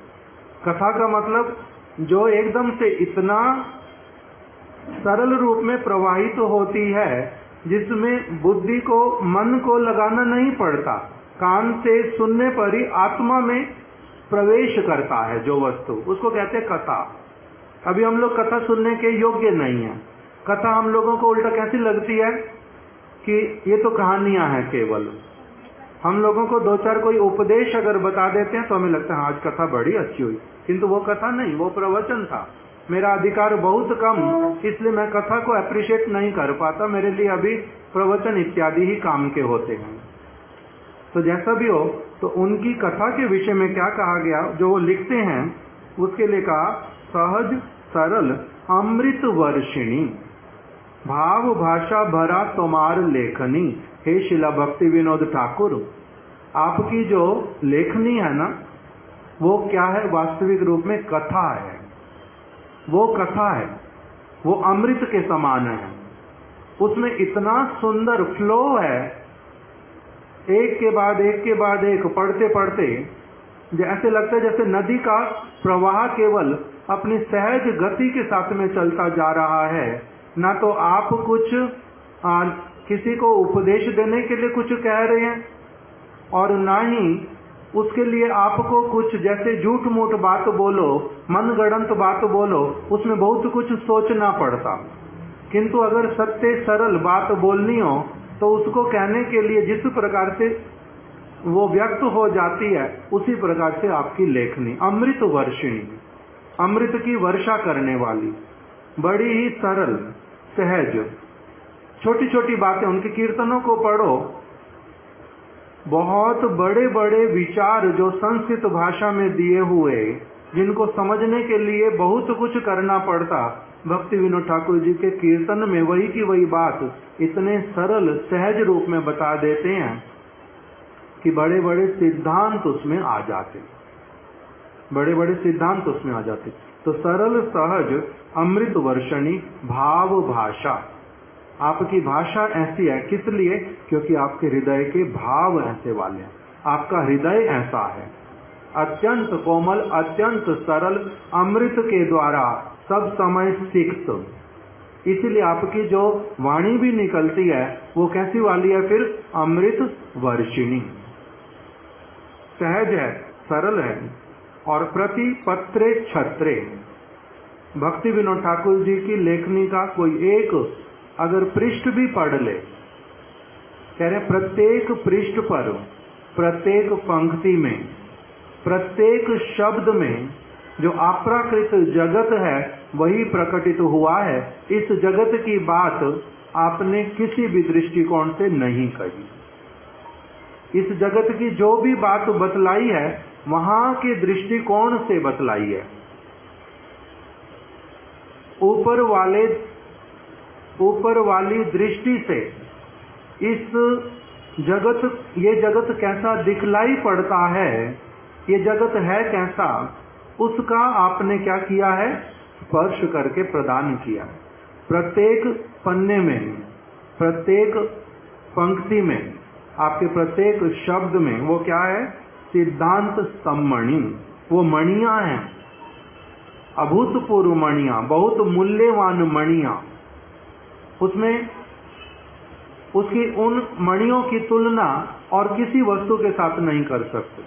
कथा का मतलब जो एकदम से इतना सरल रूप में प्रवाहित होती है जिसमें बुद्धि को मन को लगाना नहीं पड़ता, कान से सुनने पर ही आत्मा में प्रवेश करता है जो वस्तु, उसको कहते हैं कथा। अभी हम लोग कथा सुनने के योग्य नहीं है। कथा हम लोगों को उल्टा कैसी लगती है कि ये तो कहानियां हैं केवल। हम लोगों को दो चार कोई उपदेश अगर बता देते हैं तो हमें लगता है आज कथा बड़ी अच्छी हुई, किंतु वो कथा नहीं, वो प्रवचन था। मेरा अधिकार बहुत कम, इसलिए मैं कथा को अप्रिशिएट नहीं कर पाता, मेरे लिए अभी प्रवचन इत्यादि ही काम के होते हैं। तो जैसा भी हो, तो उनकी कथा के विषय में क्या कहा गया, जो वो लिखते हैं उसके लिए कहा सहज सरल अमृत वर्षिणी, भाव भाषा भरा तोमार लेखनी। हे शिला भक्ति विनोद ठाकुर, आपकी जो लेखनी है ना, वो क्या है, वास्तविक रूप में कथा है। वो कथा है, वो अमृत के समान है। उसमें इतना सुंदर फ्लो है, एक के बाद एक के बाद एक पढ़ते पढ़ते जैसे लगता है जैसे नदी का प्रवाह केवल अपनी सहज गति के साथ में चलता जा रहा है। ना तो आप कुछ किसी को उपदेश देने के लिए कुछ कह रहे हैं और ना ही उसके लिए आपको कुछ जैसे झूठ मूठ बात बोलो, मनगढ़ंत बात बोलो, उसमें बहुत कुछ सोचना पड़ता। किंतु अगर सत्य सरल बात बोलनी हो तो उसको कहने के लिए जिस प्रकार से वो व्यक्त हो जाती है, उसी प्रकार से आपकी लेखनी अमृत वर्षिणी, अमृत की वर्षा करने वाली। बड़ी ही सरल सहज, छोटी छोटी बातें, उनके कीर्तनों को पढ़ो, बहुत बड़े बड़े विचार जो संस्कृत भाषा में दिए हुए, जिनको समझने के लिए बहुत कुछ करना पड़ता, भक्ति विनोद ठाकुर जी के कीर्तन में वही की वही बात इतने सरल सहज रूप में बता देते हैं कि बड़े बड़े सिद्धांत उसमें आ जाते, बड़े बड़े सिद्धांत उसमें आ जाते। तो सरल सहज अमृत वर्षणी भाव भाषा, आपकी भाषा ऐसी है, किस लिए? क्योंकि आपके हृदय के भाव ऐसे वाले हैं, आपका हृदय ऐसा है, अत्यंत कोमल, अत्यंत सरल, अमृत के द्वारा सब समय सिक्त। इसलिए आपकी जो वाणी भी निकलती है वो कैसी वाली है? फिर अमृत वर्षिणी, सहज है, सरल है। और प्रति पत्रे छत्रे, भक्ति विनोद ठाकुर जी की लेखनी का कोई एक अगर पृष्ठ भी पढ़ ले, कह रहे प्रत्येक पृष्ठ पर, प्रत्येक पंक्ति में, प्रत्येक शब्द में जो अप्राकृत जगत है वही प्रकटित हुआ है। इस जगत की बात आपने किसी भी दृष्टिकोण से नहीं कही। इस जगत की जो भी बात बतलाई है वहां के दृष्टिकोण से बतलाई है। ऊपर वाली दृष्टि से इस जगत, ये जगत कैसा दिखलाई पड़ता है, ये जगत है कैसा, उसका आपने क्या किया है? स्पर्श करके प्रदान किया। प्रत्येक पन्ने में, प्रत्येक पंक्ति में, आपके प्रत्येक शब्द में वो क्या है? सिद्धांत सम्मणि, वो मणियां हैं, अभूतपूर्व मणियां, बहुत मूल्यवान मणियां। उसमें उसकी उन मणियों की तुलना और किसी वस्तु के साथ नहीं कर सकते।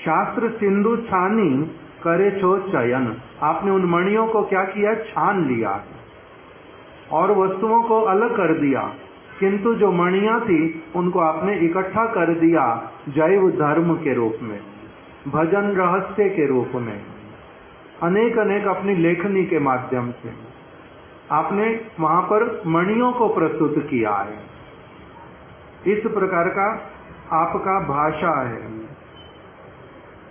शास्त्र सिंधु छानी करे छो चयन, आपने उन मणियों को क्या किया? छान लिया और वस्तुओं को अलग कर दिया, किंतु जो मणियां थी उनको आपने इकट्ठा कर दिया जैव धर्म के रूप में, भजन रहस्य के रूप में, अनेक अनेक अपनी लेखनी के माध्यम से आपने वहां पर मणियों को प्रस्तुत किया है। इस प्रकार का आपका भाषा है।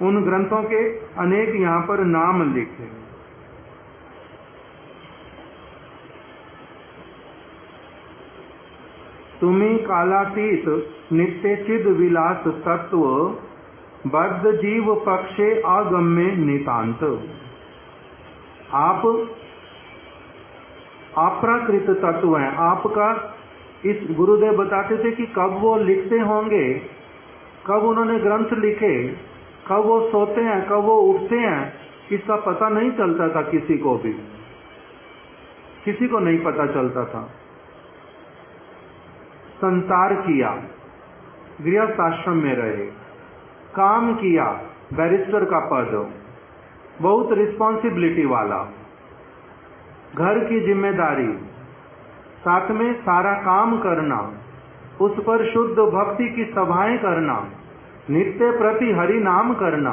उन ग्रंथों के अनेक यहाँ पर नाम लिखे। तुम्ही कालातीत नित्य चिद विलास तत्व बद्ध जीव पक्षे आगम्य नितांत। आप अप्राकृत तत्व हैं। आपका इस गुरुदेव बताते थे कि कब वो लिखते होंगे, कब उन्होंने ग्रंथ लिखे, कब वो सोते हैं, कब वो उठते हैं, इसका पता नहीं चलता था किसी को भी, किसी को नहीं पता चलता था। संसार किया, गृहस्थ आश्रम में रहे, काम किया, बैरिस्टर का पद, बहुत रिस्पॉन्सिबिलिटी वाला, घर की जिम्मेदारी, साथ में सारा काम करना, उस पर शुद्ध भक्ति की सभाएं करना, नित्य प्रति हरि नाम करना।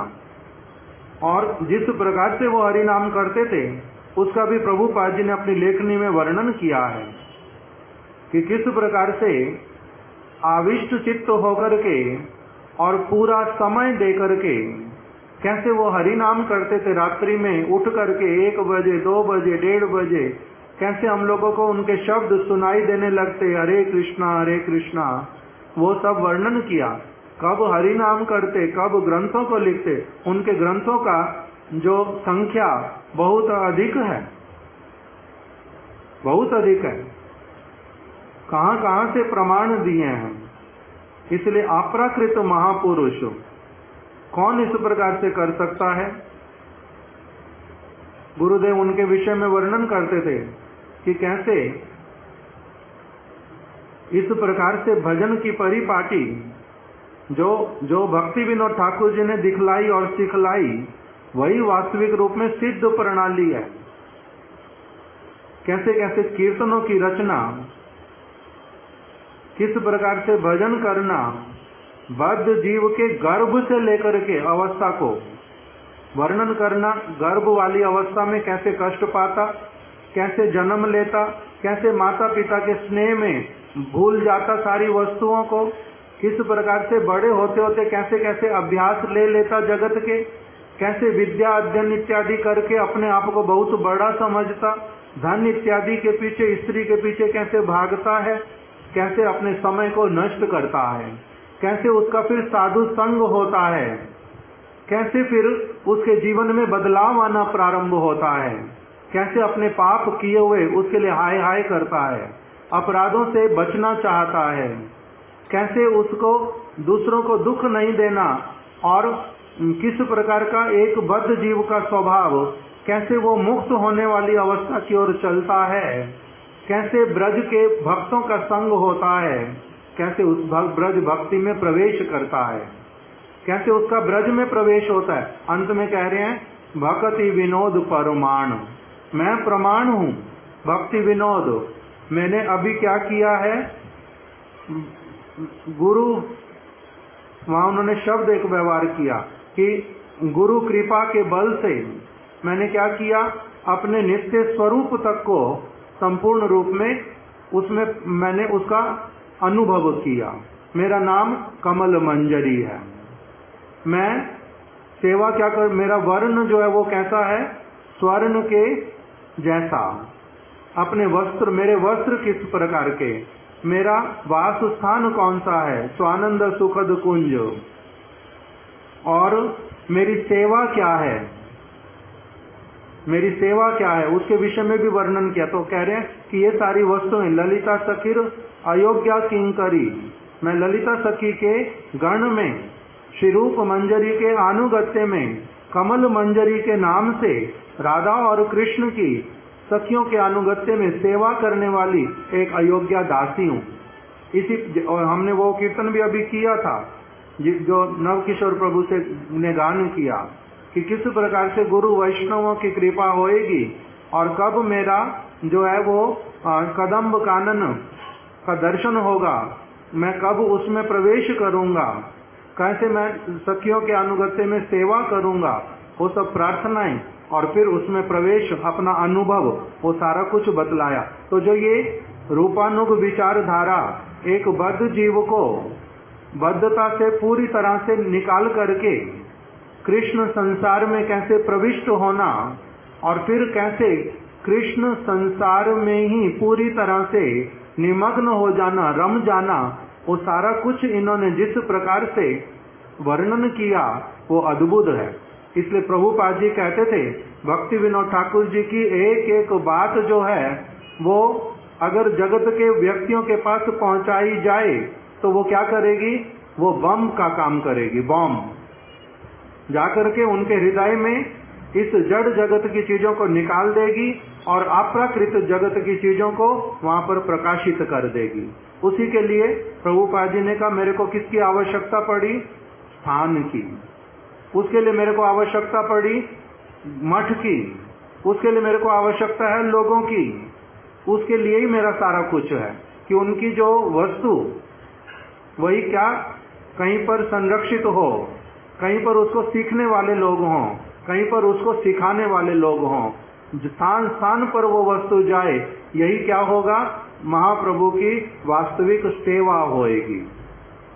और जिस प्रकार से वो हरि नाम करते थे उसका भी प्रभुपाद जी ने अपनी लेखनी में वर्णन किया है कि किस प्रकार से आविष्ट चित्त होकर के और पूरा समय दे करके कैसे वो हरि नाम करते थे। रात्रि में उठ करके 1 बजे, 2 बजे, 1:30 बजे कैसे हम लोगों को उनके शब्द सुनाई देने लगते, हरे कृष्णा, वो सब वर्णन किया। कब हरि नाम करते, कब ग्रंथों को लिखते। उनके ग्रंथों का जो संख्या बहुत अधिक है, बहुत अधिक है, कहां कहां से प्रमाण दिए हैं। इसलिए अप्राकृत महापुरुष कौन इस प्रकार से कर सकता है। गुरुदेव उनके विषय में वर्णन करते थे कि कैसे इस प्रकार से भजन की परिपाटी जो भक्ति विनोद ठाकुर जी ने दिखलाई और सिखलाई वही वास्तविक रूप में सिद्ध प्रणाली है। कैसे कैसे कीर्तनों की रचना, किस प्रकार से भजन करना, बद्ध जीव के गर्भ से लेकर के अवस्था को वर्णन करना, गर्भ वाली अवस्था में कैसे कष्ट पाता, कैसे जन्म लेता, कैसे माता पिता के स्नेह में भूल जाता सारी वस्तुओं को, किस प्रकार से बड़े होते होते कैसे कैसे अभ्यास ले लेता जगत के, कैसे विद्या अध्ययन इत्यादि करके अपने आप को बहुत बड़ा समझता, धन इत्यादि के पीछे, स्त्री के पीछे कैसे भागता है, कैसे अपने समय को नष्ट करता है, कैसे उसका फिर साधु संग होता है, कैसे फिर उसके जीवन में बदलाव आना प्रारंभ होता है, कैसे अपने पाप किए हुए उसके लिए हाय हाय करता है, अपराधों से बचना चाहता है, कैसे उसको दूसरों को दुख नहीं देना और किस प्रकार का एक बद्ध जीव का स्वभाव, कैसे वो मुक्त होने वाली अवस्था की ओर चलता है, कैसे ब्रज के भक्तों का संग होता है, कैसे उस ब्रज भक्ति में प्रवेश करता है, कैसे उसका ब्रज में प्रवेश होता है। अंत में कह रहे हैं भक्ति विनोद परमाण, मैं प्रमाण हूँ भक्ति विनोद। मैंने अभी क्या किया है, गुरु, वहां उन्होंने शब्द एक व्यवहार किया कि गुरु कृपा के बल से मैंने क्या किया, अपने नित्य स्वरूप तक को संपूर्ण रूप में उसमें मैंने उसका अनुभव किया। मेरा नाम कमल मंजरी है। मैं सेवा क्या कर, मेरा वर्ण जो है वो कैसा है, स्वर्ण के जैसा। अपने वस्त्र, मेरे वस्त्र किस प्रकार के, मेरा वास स्थान कौन सा है, स्वानंद सुखद कुंज, और मेरी सेवा क्या है, मेरी सेवा क्या है, उसके विषय में भी वर्णन किया। तो कह रहे हैं कि ये सारी वस्तुएं ललिता सखीर अयोग्या किंकरी, मैं ललिता सखी के गण में, श्री रूप मंजरी के अनुगत्य में, कमल मंजरी के नाम से राधा और कृष्ण की सखियों के अनुगत्य में सेवा करने वाली एक अयोग्या दासी हूँ। इसी, और हमने वो कीर्तन भी अभी किया था जो नवकिशोर प्रभु से ने गान किया कि किस प्रकार से गुरु वैष्णवों की कृपा होएगी और कब मेरा जो है वो कदम्ब कानन का दर्शन होगा, मैं कब उसमें प्रवेश करूंगा, कैसे मैं सखियों के अनुगत्य में सेवा करूंगा, वो सब प्रार्थनाएं और फिर उसमें प्रवेश, अपना अनुभव, वो सारा कुछ बतलाया। तो जो ये रूपानुग विचारधारा एक बद्ध जीव को बद्धता से पूरी तरह से निकाल करके कृष्ण संसार में कैसे प्रविष्ट होना और फिर कैसे कृष्ण संसार में ही पूरी तरह से निमग्न हो जाना, रम जाना, वो सारा कुछ इन्होंने जिस प्रकार से वर्णन किया वो अद्भुत है। इसलिए प्रभुपाद जी कहते थे, भक्ति विनोद ठाकुर जी की एक एक बात जो है वो अगर जगत के व्यक्तियों के पास पहुंचाई जाए तो वो क्या करेगी, वो बम का काम करेगी। बम जाकर के उनके हृदय में इस जड़ जगत की चीजों को निकाल देगी और अप्राकृत जगत की चीजों को वहां पर प्रकाशित कर देगी। उसी के लिए प्रभुपाद जी ने कहा, मेरे को किसकी आवश्यकता पड़ी, स्थान की। उसके लिए मेरे को आवश्यकता पड़ी मठ की। उसके लिए मेरे को आवश्यकता है लोगों की। उसके लिए ही मेरा सारा कुछ है कि उनकी जो वस्तु वही क्या कहीं पर संरक्षित हो, कहीं पर उसको सीखने वाले लोग हों, कहीं पर उसको सिखाने वाले लोग हों, स्थान स्थान पर वो वस्तु जाए। यही क्या होगा, महाप्रभु की वास्तविक सेवा होएगी।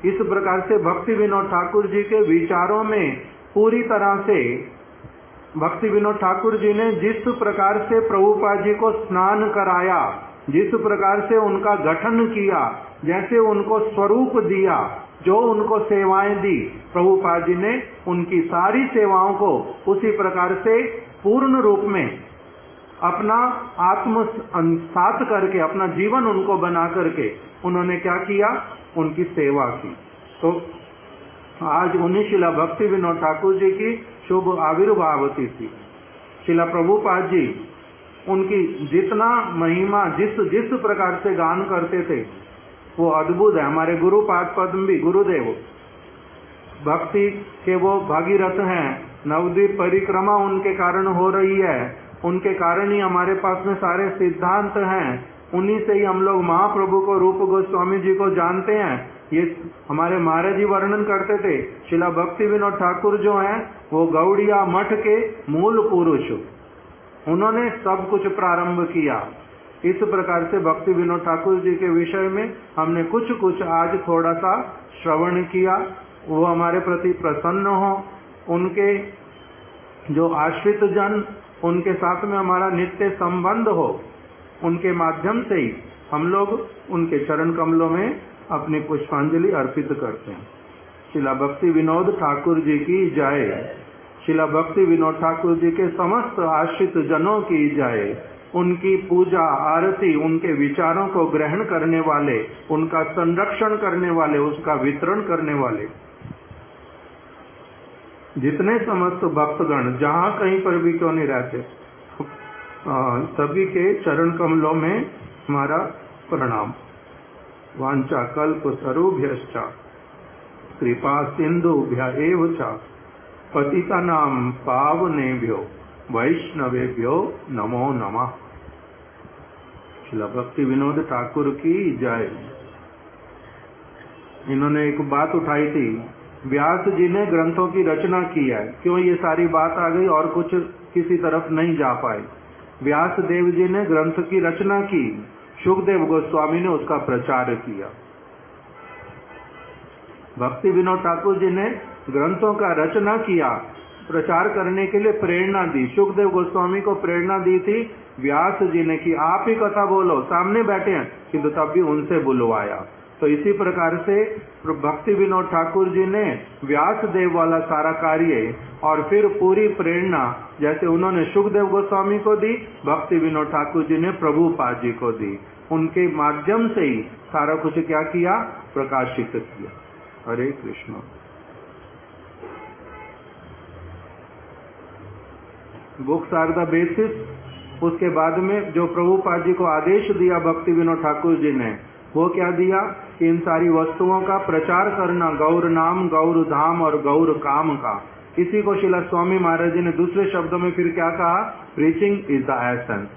इस प्रकार से भक्ति विनोद ठाकुर जी के विचारों में पूरी तरह से भक्ति विनोद ठाकुर जी ने जिस प्रकार से प्रभुपाद जी को स्नान कराया, जिस प्रकार से उनका गठन किया, जैसे उनको स्वरूप दिया, जो उनको सेवाएं दी, प्रभुपाद जी ने उनकी सारी सेवाओं को उसी प्रकार से पूर्ण रूप में अपना आत्मसात करके, अपना जीवन उनको बना करके उन्होंने क्या किया, उनकी सेवा की। तो आज उन्हीं शिला भक्ति विनोद ठाकुर जी की शुभ आविर्भाव तिथि। शिला प्रभुपाद जी उनकी जितना महिमा जिस प्रकार से गान करते थे वो अद्भुत है। हमारे गुरुपाद पद्म भी, गुरुदेव भक्ति के वो भागीरथ हैं। नवद्वीप परिक्रमा उनके कारण हो रही है, उनके कारण ही हमारे पास में सारे सिद्धांत हैं। उन्हीं से ही हम लोग महाप्रभु को, रूप गोस्वामी जी को जानते हैं। ये हमारे महाराज जी वर्णन करते थे, शिला भक्ति विनोद ठाकुर जो हैं वो गौड़िया मठ के मूल पुरुष, उन्होंने सब कुछ प्रारंभ किया। इस प्रकार से भक्ति विनोद ठाकुर जी के विषय में हमने कुछ कुछ आज थोड़ा सा श्रवण किया। वो हमारे प्रति प्रसन्न हो, उनके जो आश्रित जन, उनके साथ में हमारा नित्य संबंध हो, उनके माध्यम से ही हम लोग उनके चरण कमलों में अपनी पुष्पांजलि अर्पित करते हैं। शिला भक्ति विनोद ठाकुर जी की जय। शिला भक्ति विनोद ठाकुर जी के समस्त आश्रित जनों की जय। उनकी पूजा आरती, उनके विचारों को ग्रहण करने वाले, उनका संरक्षण करने वाले, उसका वितरण करने वाले जितने समस्त भक्तगण जहां कहीं पर भी क्यों नहीं रहते, सभी के चरण कमलों में हमारा प्रणाम। वांछा कल्प तरुभ्यश्च कृपा सिंधुभ्य एव च पतितानां पावनेभ्यो वैष्णवेभ्यो नमो नमः। श्रील भक्ति विनोद ठाकुर की जय। इन्होंने एक बात उठाई थी, व्यास जी ने ग्रंथों की रचना की है, क्यों ये सारी बात आ गई और कुछ किसी तरफ नहीं जा पाए। व्यास देव जी ने ग्रंथ की रचना की, शुकदेव गोस्वामी ने उसका प्रचार किया। भक्ति विनोद ठाकुर जी ने ग्रंथों का रचना किया, प्रचार करने के लिए प्रेरणा दी। शुकदेव गोस्वामी को प्रेरणा दी थी व्यास जी ने कि आप ही कथा बोलो, सामने बैठे हैं, किंतु तब भी उनसे बुलवाया। तो इसी प्रकार से भक्ति विनोद ठाकुर जी ने व्यास देव वाला सारा कार्य और फिर पूरी प्रेरणा जैसे उन्होंने शुकदेव गोस्वामी को दी, भक्ति विनोद ठाकुर जी ने प्रभुपाद जी को दी। उनके माध्यम से ही सारा कुछ क्या किया, प्रकाशित किया। Hare Krishna. Books are the basis. उसके बाद में जो प्रभुपाद जी को आदेश दिया भक्ति विनोद ठाकुर जी ने, वो क्या दिया कि इन सारी वस्तुओं का प्रचार करना, गौर नाम, गौर धाम और गौर काम का। इसी को शिला स्वामी महाराज जी ने दूसरे शब्दों में फिर क्या कहा, प्रीचिंग इज द एसेंस।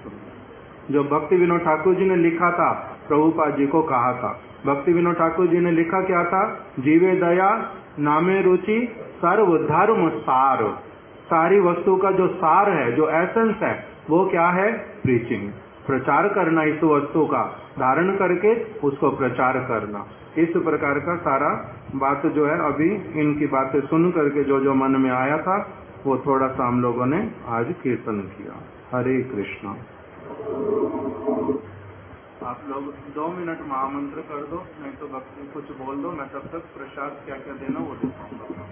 जो भक्ति विनोद ठाकुर जी ने लिखा था, प्रभुपाद जी को कहा था। भक्ति विनोद ठाकुर जी ने लिखा क्या था, जीवे दया नामे रुचि सर्व धर्म सार। सारी वस्तु का जो सार है, जो एसेंस है, वो क्या है, प्रीचिंग, प्रचार करना। इस वस्तु का धारण करके उसको प्रचार करना। इस प्रकार का सारा बात जो है, अभी इनकी बातें सुन करके जो जो मन में आया था वो थोड़ा सा हम लोगों ने आज कीर्तन किया। हरे कृष्णा। आप लोग 2 मिनट महामंत्र कर दो, नहीं तो भक्ति कुछ बोल दो, मैं तब तक प्रसाद क्या क्या देना वो दिखाऊंगा।